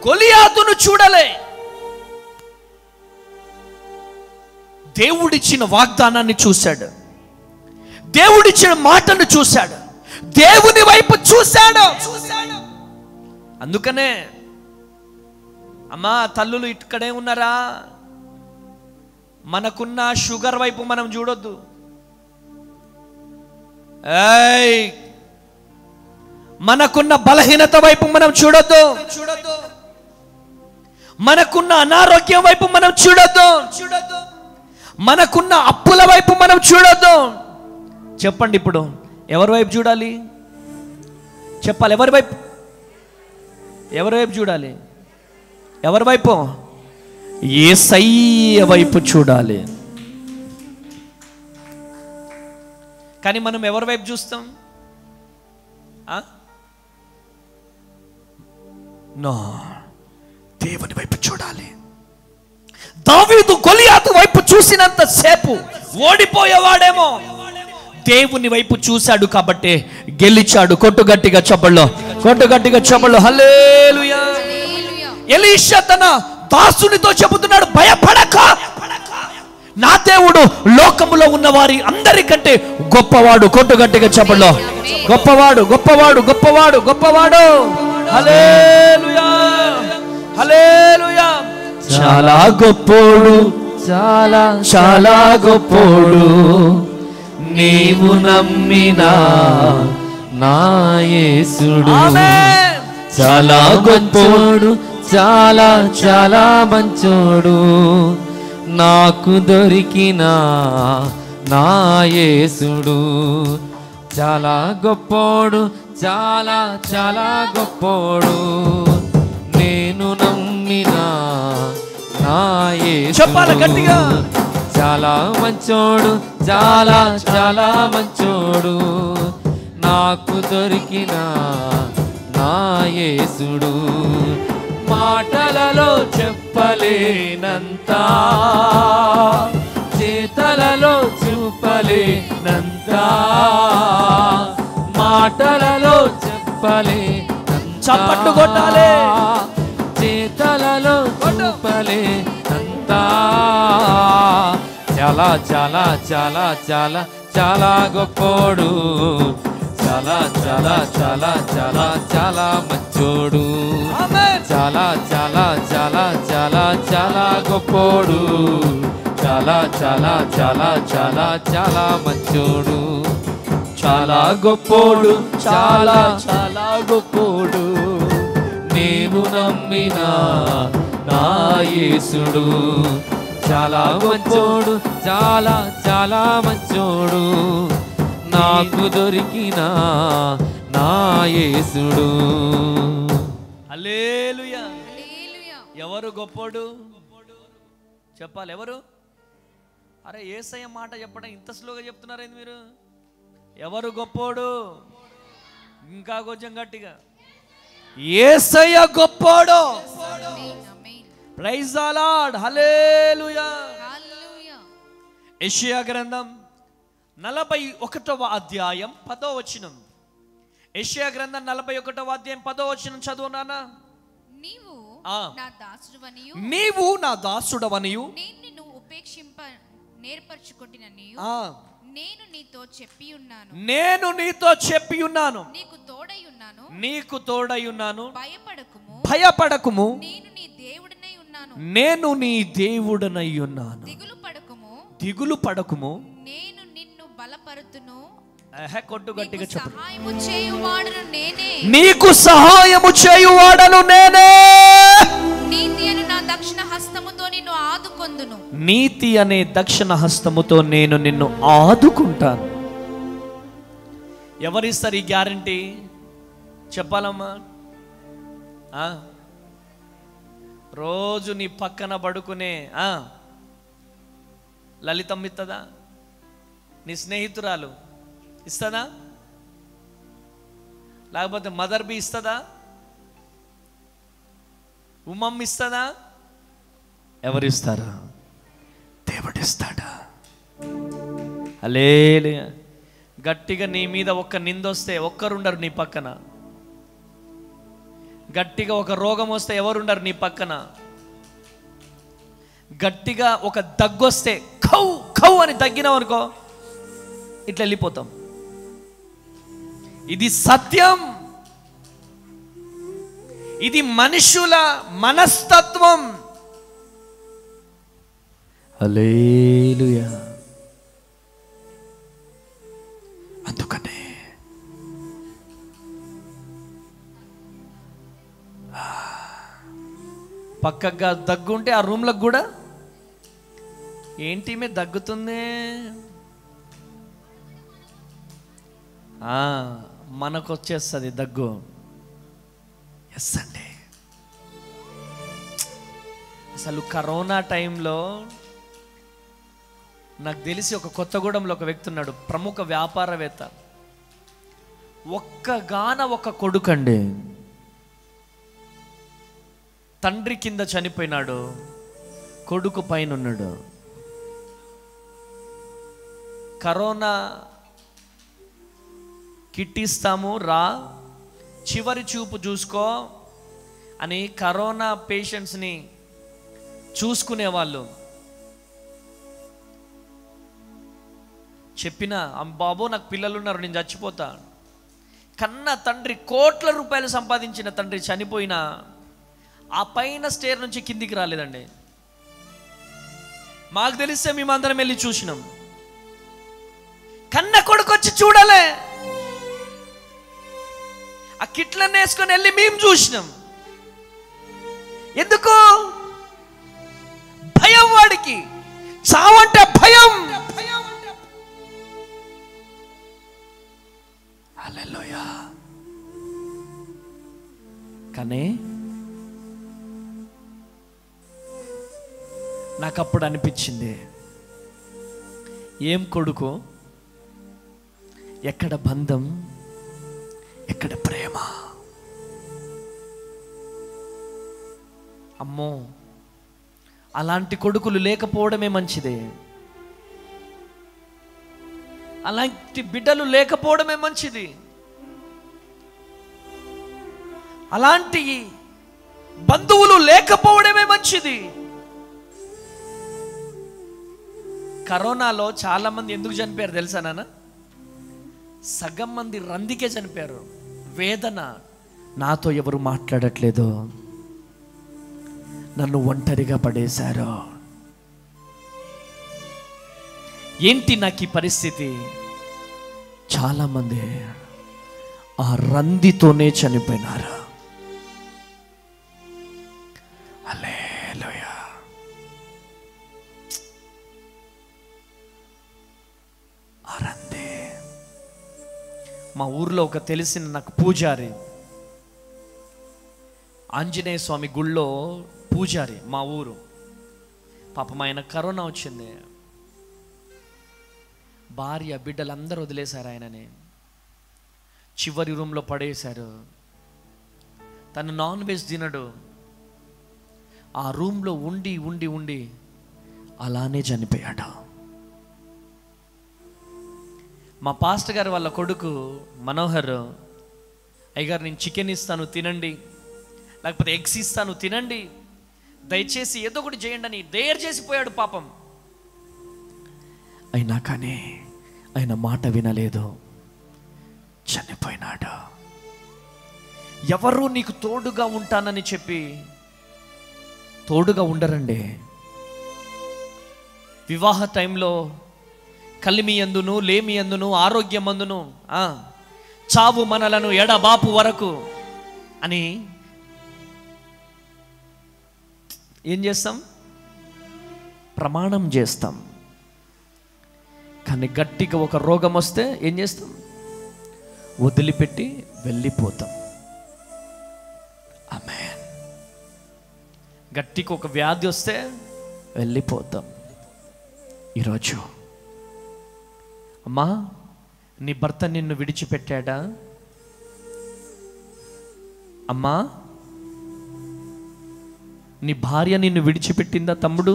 గొలియాతును చూడలే, దేవుడిచ్చిన వాగ్దానాన్ని చూశాడు, దేవుడిచ్చిన మాటను చూశాడు, దేవుని వైపు చూశాడు. అందుకనే అమ్మా తల్లులు ఇక్కడే ఉన్నారా, మనకున్న షుగర్ వైపు మనం చూడొద్దు. ఏయ్ మనకున్న బలహీనత వైపు మనం చూడొద్దు, మనకున్న అనారోగ్యం వైపు మనం చూడొద్దు, మనకున్న అప్పుల వైపు మనం చూడొద్దు. చెప్పండి ఇప్పుడు ఎవరి వైపు చూడాలి? చెప్పాలి. ఎవరి వైపు? ఎవరి వైపు చూడాలి? ఎవరి వైపు? యేసయ్య వైపు చూడాలి. కానీ మనం ఎవరి వైపు చూస్తాం? నో, దేవుని వైపు చూడాలి. దావీదు గొలియాతు వైపు చూసినంత సేపు ఓడిపోయేవాడేమో, దేవుని వైపు చూశాడు కాబట్టి గెలిచాడు. కొట్టు గట్టిగా చప్పళ్ళు, కొట్టు గట్టిగా చప్పళ్ళు. హల్లెలూయా. ఎలీషా తన దాసునితో చెబుతున్నాడు, భయపడక, నా దేవుడు లోకములో ఉన్న వారి అందరికంటే గొప్పవాడు. కొట్టు గట్టిగా చప్పళ్ళు. గొప్పవాడు, గొప్పవాడు, గొప్పవాడు, గొప్పవాడు. హల్లెలూయా, హల్లెలూయా. చాలా గొప్పోడు, చాలా చాలా గొప్పోడు, నీవు నమ్మిన నా యేసుడు. చాలా గొప్పోడు, చాలా చాలా మంచోడు, నాకు దొరికిన నా యేసుడు. చాలా గొప్పోడు, చాలా చాలా గొప్పోడు, నేను నమ్మిన నా యేసుడు. చెప్పాలి గట్టిగా. చాలా మంచోడు, చాలా చాలా మంచోడు, నాకు దొరికిన నా యేసుడు. మాటలలో చెప్పలేనంత, చేతలలో చూపలేనంత, మాటలలో చెప్పలేనంత, చప్పట్లు కొట్టాలి, చేతలలో చూపలేనంత, చాలా చాలా చాలా చాలా చాలా గొప్పోడు, చాలా చాలా చాలా చాలా చాలా మంచోడు, చాలా చాలా చాలా చాలా చాలా గొప్పోడు, చాలా చాలా చాలా చాలా చాలా మంచోడు. చాలా గొప్పోడు, చాలా చాలా గొప్పోడు, నేను నమ్మిన నా యేసుడు. చాలా మంచోడు, చాలా చాలా మంచోడు, నాకు దొరికిన నా యేసుడు. హల్లెలూయా. ఎవరు గొప్పోడు? చెప్పాలి. ఎవరు? అరే యేసయ్య మాట చెప్పడం ఇంత స్లోగా చెప్తున్నారేంది మీరు? ఎవరు గొప్పోడు? ఇంకా కొంచెం గట్టిగా. యేసయ్య గొప్పోడు. Praise the Lord. Hallelujah. Yeshaya గ్రంథం 41వ అధ్యాయం 10వ వచనం. యెషయా గ్రంథం 41వ అధ్యాయం 10వ వచనం చదువునానా? నీవు నా దాసుడవనియు, నీవు నా దాసుడవనియు, నేను నిన్ను ఉపేక్షింప నేర్పరచుకొంటిననియు, నేను నీతో చెప్పి ఉన్నాను, నేను నీతో చెప్పి ఉన్నాను, నీకు తోడై ఉన్నాను, నీకు తోడై ఉన్నాను, భయపడకుము, భయపడకుము, నేను నీ దేవుడనై ఉన్నాను, నేను నీ దేవుడనై ఉన్నాను, దిగులు పడకుము, దిగులు పడకుము, నేను నిన్ను బలపరుతును. కొట్టు గట్టిగా చెప్పు. సహాయము చేయువాడను నేనే, నీకు సహాయము చేయువాడను నేనే, నీతి అను నా దక్షిణ హస్తముతో నిన్ను ఆదుకొందును, ఆదుకొందును. నీతి అనే దక్షిణ హస్తముతో నేను నిన్ను ఆదుకుంటాను. ఎవరిస్తారు ఈ గ్యారంటీ చెప్పాలమ్మా? రోజు నీ పక్కన పడుకునే లలితమ్మ ఇస్తుందా? నీ స్నేహితురాలు ఇస్తుందా? లేకపోతే మదర్ బి ఇస్తుందా? ఉమ్మమ్మ ఇస్తుందా? ఎవరిస్తారా? దేవుడిస్తాడా? హల్లెలూయా. గట్టిగా నీ మీద ఒక్క నిందొస్తే ఒక్కరుండరు నీ పక్కన. గట్టిగా ఒక రోగం వస్తే ఎవరుండరు నీ పక్కన. గట్టిగా ఒక దగ్గొస్తే ఖౌ ఖౌ అని తగ్గినాం అనుకో, ఇట్లా వెళ్ళిపోతాం. ఇది సత్యం. ఇది మనుషుల మనస్తత్వం. హల్లెలూయా. అందుకనే పక్కగా దగ్గుంటే ఆ రూమ్లకు కూడా ఏంటి మీద దగ్గుతుంది, మనకు వచ్చేస్తుంది దగ్గు. ఎస్ అండి. అసలు కరోనా టైంలో నాకు తెలిసి ఒక కొత్తగూడెంలో ఒక వ్యక్తి ఉన్నాడు, ప్రముఖ వ్యాపారవేత్త. ఒక్క కొడుకండి, తండ్రి కింద చనిపోయినాడు, కొడుకు పైన ఉన్నాడు. కరోనా కిట్ ఇస్తాము రా, చివరి చూపు చూసుకో అని కరోనా పేషెంట్స్ని చూసుకునేవాళ్ళు. చెప్పిన బాబు నాకు పిల్లలు ఉన్నారు, నేను చచ్చిపోతా. కన్న తండ్రి, కోట్ల రూపాయలు సంపాదించిన తండ్రి చనిపోయినా ఆ పైన స్టేర్ నుంచి కిందికి రాలేదండి. మాకు తెలిస్తే మేమందరం వెళ్ళి చూసినాం. కన్న కొడుకు వచ్చి చూడలే, ఆ కిట్లను వేసుకొని వెళ్ళి మేము చూసినాం. ఎందుకు? భయం. వాడికి చావంటే భయం. హల్లెలూయా. కానీ నాకు అప్పుడు అనిపించింది, ఏం కొడుకు, ఎక్కడ బంధం, ఎక్కడ ప్రేమ. అమ్మో, అలాంటి కొడుకులు లేకపోవడమే మంచిదే. అలాంటి బిడ్డలు లేకపోవడమే మంచిది. అలాంటి బంధువులు లేకపోవడమే మంచిది. కరోనాలో చాలా మంది ఎందుకు చనిపోయారు తెలుసా నాన్న? సగం మంది రందికే చనిపోయారు. వేదన, నాతో ఎవరు మాట్లాడట్లేదు, నన్ను ఒంటరిగా పడేశారు. ఏంటి నాకు ఈ పరిస్థితి? చాలా మంది ఆ రందితోనే చనిపోయినారు. హల్లెలూయా. ఆ రంది. మా ఊర్లో ఒక తెలిసిన నాకు పూజారి, ఆంజనేయ స్వామి గుళ్ళో పూజారి మా ఊరు. పాపం ఆయన కరోనా వచ్చింది, భార్య బిడ్డలు అందరూ వదిలేశారు ఆయనని. చివరి రూమ్లో పడేశారు. తను నాన్ వెజ్ తినడు. ఆ రూమ్లో ఉండి ఉండి ఉండి అలానే చనిపోయాడు. మా పాస్టర్ గారు వాళ్ళ కొడుకు మనోహర్, అయ్యగారు నేను చికెన్ ఇస్తాను తినండి, లేకపోతే ఎగ్స్ ఇస్తాను తినండి, దయచేసి ఏదో ఒకటి చేయండి అని డేర్ చేసిపోయాడు పాపం. అయినా కానీ ఆయన మాట వినలేదు, చనిపోయినాడు. ఎవరు నీకు తోడుగా ఉంటానని చెప్పి తోడుగా ఉండరండి. వివాహ టైంలో కలిమి అందును లేమి అందును ఆరోగ్యం అందును చావు మనలను ఎడబాపు వరకు అని ఏం చేస్తాం? ప్రమాణం చేస్తాం. కానీ గట్టిగా ఒక రోగం వస్తే ఏం చేస్తాం? వదిలిపెట్టి వెళ్ళిపోతాం. ఆమేన్. గట్టిగా ఒక వ్యాధి వస్తే వెళ్ళిపోతాం. ఈరోజు అమ్మా, నీ భర్త నిన్ను విడిచిపెట్టాడా? అమ్మా, నీ భార్య నిన్ను విడిచిపెట్టిందా? తమ్ముడు,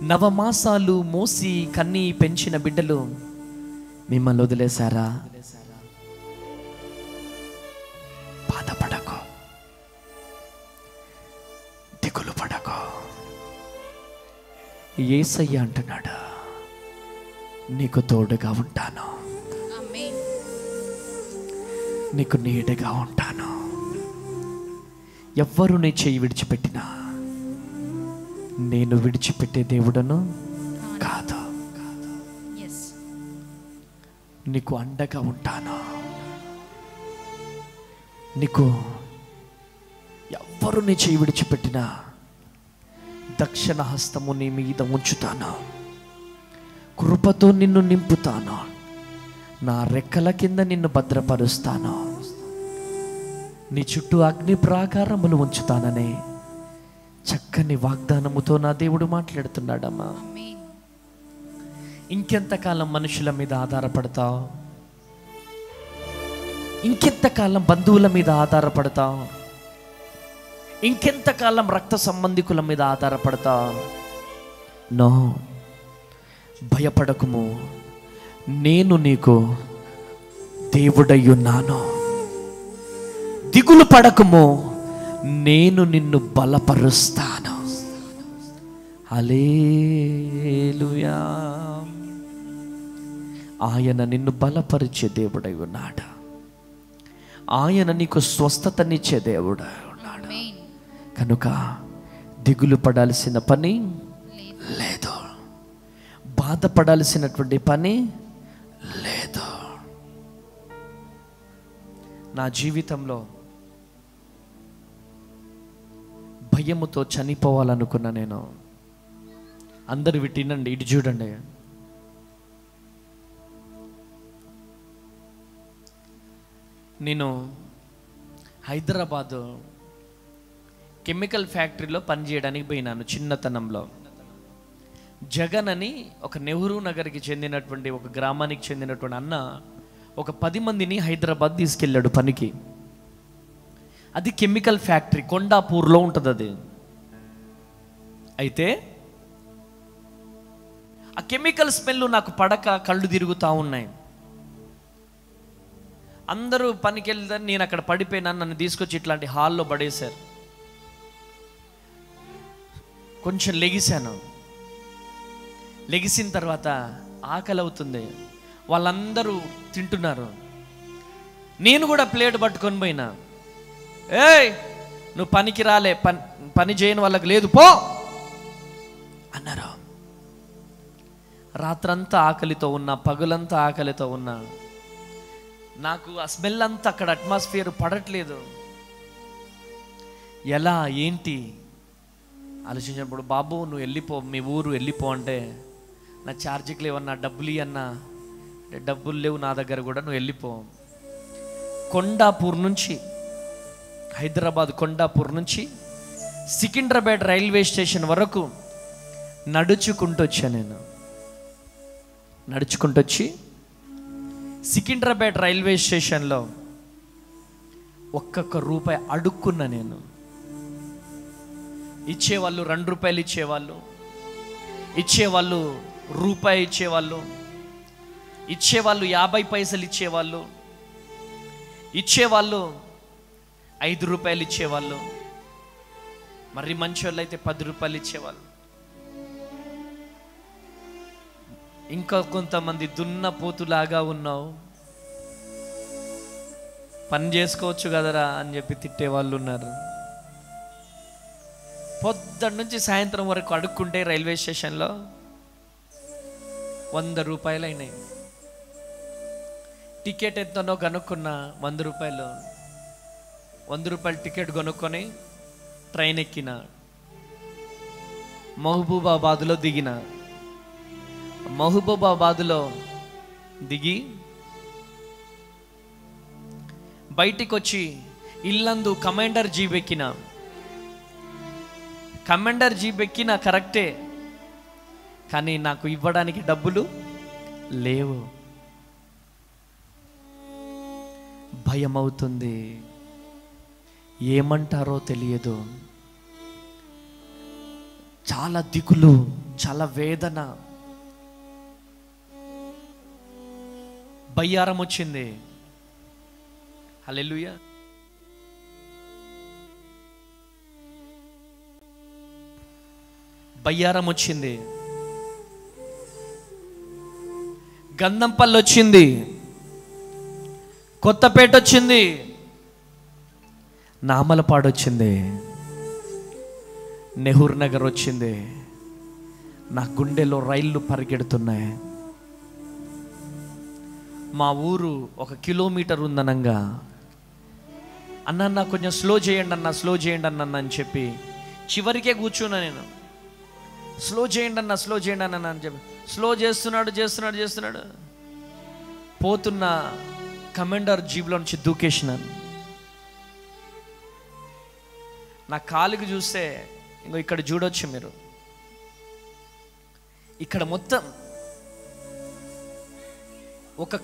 నవమాసాలు మోసి కన్ని పెంచిన బిడ్డలు మిమ్మల్ని వదిలేశారా? బాధపడకో, దిగులు పడకో. యేసయ్య అంటున్నాడు, నీకు తోడుగా ఉంటాను, ఆమేన్. నీకు నీడగా ఉంటాను. ఎవ్వరు నీ చెయ్యి విడిచిపెట్టినా నేను విడిచిపెట్టే దేవుడను కాదు. yes నీకు అండగా ఉంటాను. నీకు ఎవ్వరు నీ చెయ్యి విడిచిపెట్టినా దక్షిణ హస్తము నీ మీద ఉంచుతాను. కృపతో నిన్ను నింపుతాను. నా రెక్కల కింద నిన్ను భద్రపరుస్తాను. నీ చుట్టూ అగ్ని ప్రాకారములు ఉంచుతాననే చక్కని వాగ్దానముతో నా దేవుడు మాట్లాడుతున్నాడమ్మా. ఆమేన్. ఇంకెంతకాలం మనుషుల మీద ఆధారపడతావు? ఇంకెంతకాలం బంధువుల మీద ఆధారపడతావు? ఇంకెంతకాలం రక్త సంబంధికుల మీద ఆధారపడతావు? నో, భయపడకుము, నేను నీకు దేవుడయ్యున్నాను. దిగులు పడకుము, నేను నిన్ను బలపరుస్తాను. హల్లెలూయా. ఆయన నిన్ను బలపరిచే దేవుడై ఉన్నాడు. ఆయన నీకు స్వస్థతనిచ్చే దేవుడై ఉన్నాడు. ఆమేన్. కనుక దిగులు పడాల్సిన పని లేదు, బాధపడాల్సినటువంటి పని లేదు. నా జీవితంలో భయముతో చనిపోవాలనుకున్నా నేను. అందరు వింటునండి, ఇటు చూడండి. నేను హైదరాబాదు కెమికల్ ఫ్యాక్టరీలో పనిచేయడానికి పోయినాను చిన్నతనంలో. జగన్ అని ఒక నెహ్రూ నగర్కి చెందినటువంటి ఒక గ్రామానికి చెందినటువంటి అన్న ఒక 10 మందిని హైదరాబాద్ తీసుకెళ్ళాడు పనికి. అది కెమికల్ ఫ్యాక్టరీ, కొండాపూర్లో ఉంటుంది అది. అయితే ఆ కెమికల్ స్మెల్ నాకు పడక కళ్ళు తిరుగుతూ ఉన్నాయి. అందరూ పనికి వెళ్తారు, నేను అక్కడ పడిపోయినా. నన్ను తీసుకొచ్చి ఇట్లాంటి హాల్లో పడేశారు. కొంచెం లెగిశాను. లెగిసిన తర్వాత ఆకలి అవుతుంది, వాళ్ళందరూ తింటున్నారు. నేను కూడా ప్లేట్ పట్టుకొని పోయినా. ఏయ్, నువ్వు పనికి రాలే, పని చేయని వాళ్ళకి లేదు, పో అన్నారు. రాత్రంతా ఆకలితో ఉన్నా, పగులంతా ఆకలితో ఉన్నా. నాకు ఆ స్మెల్ అంతా అక్కడ అట్మాస్ఫియర్ పడట్లేదు. ఎలా ఏంటి ఆలోచించినప్పుడు, బాబు నువ్వు వెళ్ళిపో, మీ ఊరు వెళ్ళిపో అంటే, నా ఛార్జీకి లేవన్నా, డబ్బులు ఇవన్నా, డబ్బులు లేవు నా దగ్గర కూడా, నువ్వు వెళ్ళిపో. కొండాపూర్ నుంచి, హైదరాబాద్ కొండాపూర్ నుంచి సికింద్రాబాద్ రైల్వే స్టేషన్ వరకు నడుచుకుంటూ వచ్చా నేను. నడుచుకుంటూ వచ్చి సికింద్రాబాద్ రైల్వే స్టేషన్లో ఒక్కొక్క రూపాయి అడుక్కున్నా నేను. ఇచ్చేవాళ్ళు 2 రూపాయలు ఇచ్చేవాళ్ళు, ఇచ్చేవాళ్ళు రూపాయి ఇచ్చేవాళ్ళు, ఇచ్చేవాళ్ళు 50 పైసలు ఇచ్చేవాళ్ళు, ఇచ్చేవాళ్ళు 5 రూపాయలు ఇచ్చేవాళ్ళు, మరి మంచి వాళ్ళు అయితే 10 రూపాయలు ఇచ్చేవాళ్ళు. ఇంకా కొంతమంది దున్నపోతులాగా ఉన్నావు, పని చేసుకోవచ్చు కదరా అని చెప్పి తిట్టేవాళ్ళు ఉన్నారు. పొద్దున్న నుంచి సాయంత్రం వరకు అడుక్కుంటే రైల్వే స్టేషన్లో 100 రూపాయలు అయినాయి. టికెట్ ఎంతనో కనుక్కున్నా, 100 రూపాయలు. 100 రూపాయలు టికెట్ కొనుక్కొని ట్రైన్ ఎక్కిన. మహబూబాబాద్లో దిగిన. మహబూబాబాద్లో దిగి బయటికి వచ్చి ఇల్లందు కమాండర్ జీప్ ఎక్కిన. కమాండర్ జీప్ ఎక్కిన కరెక్టే, కానీ నాకు ఇవ్వడానికి డబ్బులు లేవు. భయం అవుతుంది, ఏమంటారో తెలియదు, చాలా దిగులు, చాలా వేదన, బయ్యారం వచ్చింది. హల్లెలూయా. బయ్యారం వచ్చింది, గంధంపల్లి వచ్చింది, కొత్తపేట వచ్చింది, నామలపాడు వచ్చింది, నెహ్రూ నగర్ వచ్చింది. నా గుండెలో రైళ్లు పరిగెడుతున్నాయి. మా ఊరు 1 కిలోమీటర్ ఉందనంగా, అన్న కొంచెం స్లో చేయండి అన్న, స్లో చేయండి అన్న అని చెప్పి చివరికే కూర్చున్నా నేను. స్లో చేయండి అన్న, స్లో చేయండి అన్న అని చెప్పి స్లో చేస్తున్నాడు. పోతున్న కమాండర్ జీబ్లో నుంచి దూకేసినాను. నా కాలుకి చూస్తే ఇంకో ఇక్కడ చూడొచ్చు మీరు, ఇక్కడ మొత్తం ఒక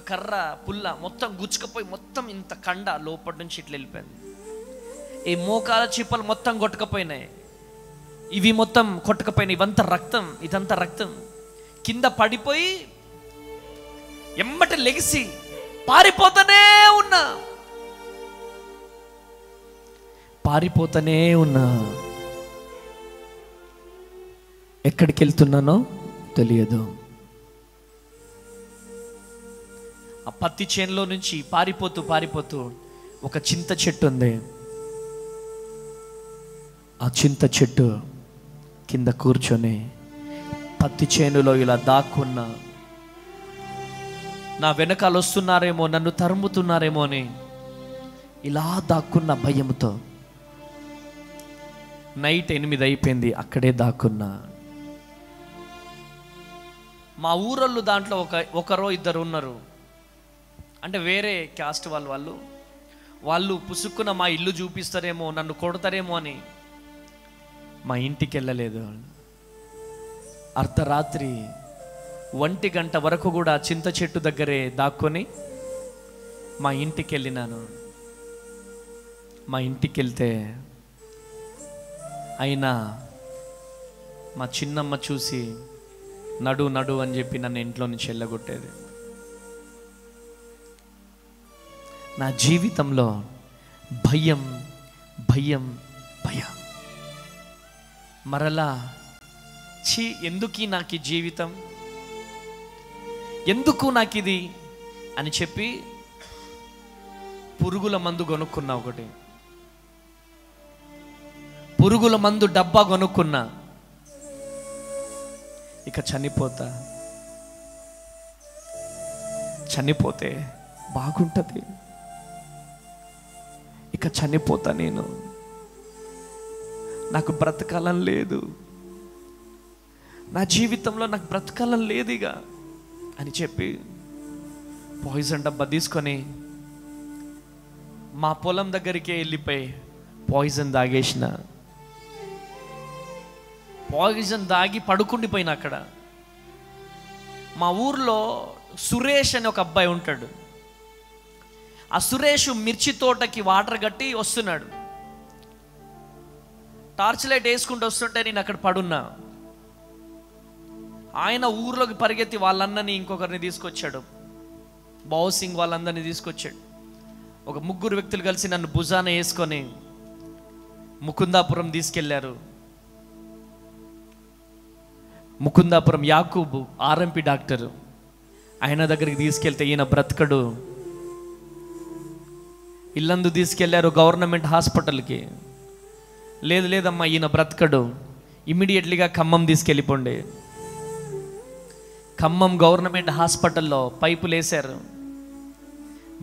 కర్ర పుల్ల మొత్తం గుచ్చుకపోయి మొత్తం ఇంత కండ లోపటి నుంచి ఇట్లా వెళ్ళిపోయింది. ఈ మోకాల చిప్పలు మొత్తం కొట్టుకపోయినాయి, ఇవి మొత్తం కొట్టుకపోయినాయి. ఇదంతా రక్తం. కింద పడిపోయి ఎమ్మట లెగిసి పారిపోతూనే ఉన్నా. ఎక్కడికి వెళ్తున్నానో తెలియదు. ఆ పత్తి చేనులో నుంచి పారిపోతూ ఒక చింత చెట్టు ఉంది. ఆ చింత చెట్టు కింద కూర్చొని పత్తి చేనులో ఇలా దాక్కున్నా. నా వెనకాల వస్తున్నారేమో, నన్ను తరుముతున్నారేమో అని ఇలా దాక్కున్న భయంతో. నైట్ 8 అయిపోయింది, అక్కడే దాక్కున్నా. మా ఊరోళ్ళు దాంట్లో ఒకరో ఇద్దరు ఉన్నారు, అంటే వేరే క్యాస్ట్ వాళ్ళు పుసుక్కున మా ఇల్లు చూపిస్తారేమో, నన్ను కొడతారేమో అని మా ఇంటికి వెళ్ళలేదు. అర్ధరాత్రి 1 గంట వరకు కూడా చింత చెట్టు దగ్గరే దాక్కొని మా ఇంటికి వెళ్ళినాను. మా ఇంటికి వెళ్తే అయినా మా చిన్నమ్మ చూసి నడు అని చెప్పి నన్ను ఇంట్లో నుంచి వెళ్ళగొట్టేది. నా జీవితంలో భయం. మరలా ఎందుకు నాకు ఈ జీవితం, ఎందుకు నాకు ఇది అని చెప్పి పురుగుల మందు కొనుక్కున్నా. ఒకటి పురుగుల మందు డబ్బా కొనుక్కున్నా. ఇక చనిపోతే బాగుంటుంది, ఇక చనిపోతా నేను, నాకు బ్రతకాలని లేదు, నా జీవితంలో నాకు బ్రతకాలని లేదు ఇక అని చెప్పి పాయిజన్ డబ్బా తీసుకొని మా పొలం దగ్గరికి వెళ్ళిపోయి పాయిజన్ తాగేసిన. పాయిజన్ తాగి పడుకుండిపోయిన. అక్కడ మా ఊర్లో సురేష్ అని ఒక అబ్బాయి ఉంటాడు. ఆ సురేష్ మిర్చి తోటకి వాటర్ కట్టి వస్తున్నాడు. టార్చ్ లైట్ వేసుకుంటూ వస్తుంటే నేను అక్కడ పడున్నా. ఆయన ఊర్లోకి పరిగెత్తి వాళ్ళందరినీ ఇంకొకరిని తీసుకొచ్చాడు, బావుసింగ్ వాళ్ళందరినీ తీసుకొచ్చాడు. ఒక 3 వ్యక్తులు కలిసి నన్ను భుజాన వేసుకొని ముకుందాపురం తీసుకెళ్లారు. ముకుందాపురం యాకూబు ఆర్ఎంపీ డాక్టరు, ఆయన దగ్గరికి తీసుకెళ్తే ఈయన బ్రతకడు. ఇల్లందు తీసుకెళ్లారు గవర్నమెంట్ హాస్పిటల్కి. లేదమ్మా ఈయన బ్రతకడు, ఇమ్మీడియట్లీగా ఖమ్మం తీసుకెళ్ళిపోండి. ఖమ్మం గవర్నమెంట్ హాస్పిటల్లో పైపులు వేశారు,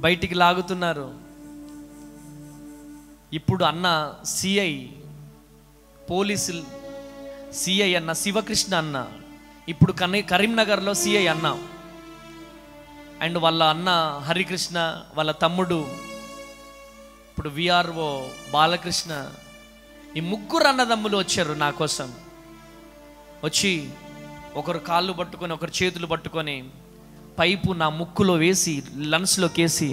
బయటికి లాగుతున్నారు. ఇప్పుడు అన్న సిఐ పోలీసులు సిఐ అన్న శివకృష్ణ అన్న, ఇప్పుడు కరీంనగర్లో సిఐ అన్న, అండ్ వాళ్ళ అన్న హరికృష్ణ, వాళ్ళ తమ్ముడు ఇప్పుడు విఆర్ఓ బాలకృష్ణ, ఈ ముగ్గురు అన్నదమ్ములు వచ్చారు నా కోసం. వచ్చి ఒకరు కాళ్ళు పట్టుకొని ఒకరు చేతులు పట్టుకొని పైపు నా ముక్కులో వేసి లంగ్స్లోకి వేసి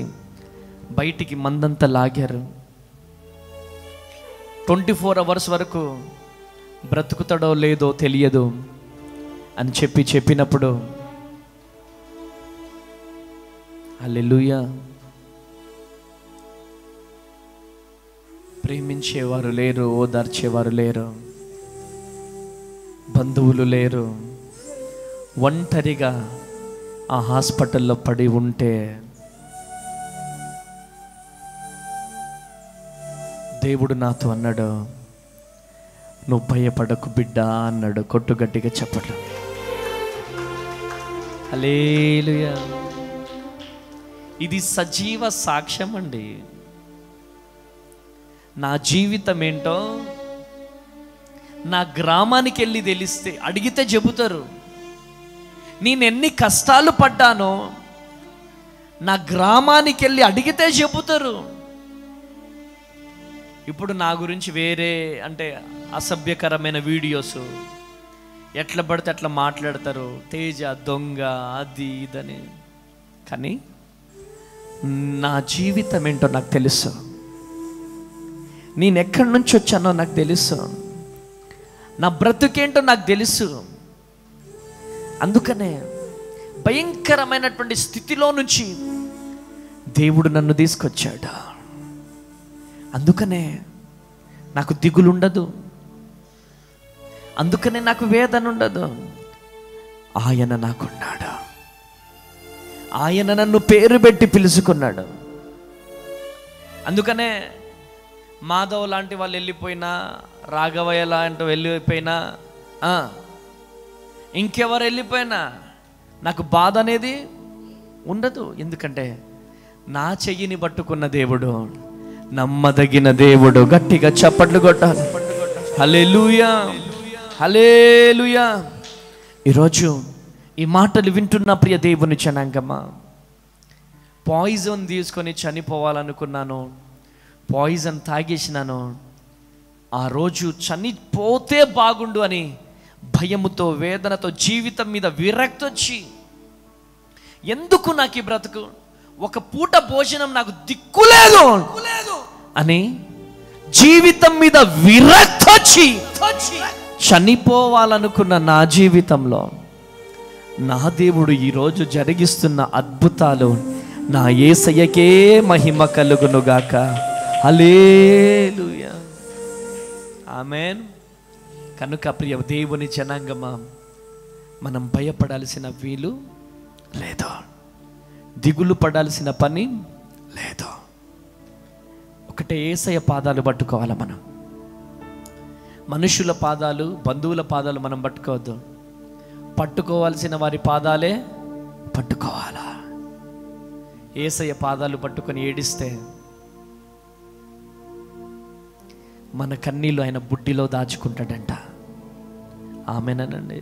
బయటికి మందంతా లాగారు. 24 hours వరకు బ్రతుకుతాడో లేదో తెలియదు అని చెప్పినప్పుడు హల్లెలూయా, ప్రేమించేవారు లేరు, ఓదార్చేవారు లేరు, బంధువులు లేరు, ఒంటరిగా ఆ హాస్పిటల్లో పడి ఉంటే దేవుడు నాతో అన్నాడు, నువ్వు భయపడకు బిడ్డ అన్నాడు. కొట్టు గట్టిగా చెప్పడం. హల్లెలూయా. ఇది సజీవ సాక్ష్యం అండి. నా జీవితం ఏంటో నా గ్రామానికి వెళ్ళి తెలిస్తే అడిగితే చెబుతారు. నేను ఎన్ని కష్టాలు పడ్డానో నా గ్రామానికి వెళ్ళి అడిగితే చెబుతారు. ఇప్పుడు నా గురించి వేరే అంటే అసభ్యకరమైన వీడియోస్ ఎట్లా పడితే అట్లా మాట్లాడతారు, తేజ దొంగ అది ఇదని. కానీ నా జీవితం ఏంటో నాకు తెలుసు, నేను ఎక్కడి నుంచి వచ్చానో నాకు తెలుసు, నా బ్రతుకేంటో నాకు తెలుసు. అందుకనే భయంకరమైనటువంటి స్థితిలో నుంచి దేవుడు నన్ను తీసుకొచ్చాడు. అందుకనే నాకు దిగులు ఉండదు, అందుకనే నాకు వేదన ఉండదు. ఆయన నాకున్నాడు, ఆయన నన్ను పేరు పెట్టి పిలుచుకున్నాడు. అందుకనే మాధవ్ లాంటి వాళ్ళు వెళ్ళిపోయినా, రాఘవయ్య లాంటి వెళ్ళిపోయినా, ఇంకెవరు వెళ్ళిపోయినా నాకు బాధ అనేది ఉండదు. ఎందుకంటే నా చెయ్యిని పట్టుకున్న దేవుడు నమ్మదగిన దేవుడు. గట్టిగా చప్పట్లు కొట్టాలి. హల్లెలూయా, హల్లెలూయా. ఈరోజు ఈ మాటలు వింటున్న ప్రియ దేవుని జనాంగమా, పాయిజన్ తీసుకొని చనిపోవాలనుకున్నాను, పాయిజన్ తాగేసినాను. ఆ రోజు చనిపోతే బాగుండు అని భయముతో వేదనతో జీవితం మీద విరక్తి వచ్చి, ఎందుకు నాకు ఈ బ్రతుకు, ఒక పూట భోజనం నాకు దిక్కులేదు అని జీవితం మీద విరక్తి వచ్చి చనిపోవాలనుకున్న నా జీవితంలో నా దేవుడు ఈరోజు జరిగిస్తున్న అద్భుతాలు నా యేసయ్యకే మహిమ కలుగునుగాక. హల్లెలూయా, ఆమేన్. కనుక ప్రియ దేవుని జనాంగమా, మనం భయపడాల్సిన వీలు లేదు, దిగులు పడాల్సిన పని లేదు. ఒకటే యేసయ్య పాదాలు పట్టుకోవాలి మనం. మనుషుల పాదాలు, బంధువుల పాదాలు మనం పట్టుకోవద్దు. పట్టుకోవాల్సిన వారి పాదాలే పట్టుకోవాలా. యేసయ్య పాదాలు పట్టుకొని ఏడిస్తే మన కన్నీళ్ళు ఆయన బుడ్డిలో దాచుకుంటాడంట. ఆమేనండి.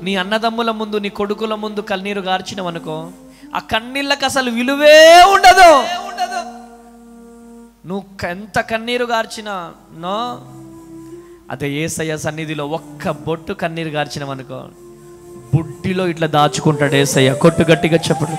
నీ అన్నదమ్ముల ముందు, నీ కొడుకుల ముందు కన్నీరు గార్చినవనుకో, ఆ కన్నీళ్ళకి అసలు విలువే ఉండదు. నువ్వు ఎంత కన్నీరు గార్చినా నో, అదే యేసయ్య సన్నిధిలో ఒక్క బొట్టు కన్నీరు గార్చినవనుకో, బుడ్డిలో ఇట్లా దాచుకుంటాడు యేసయ్య. కొట్టు గట్టిగా చెప్పడు.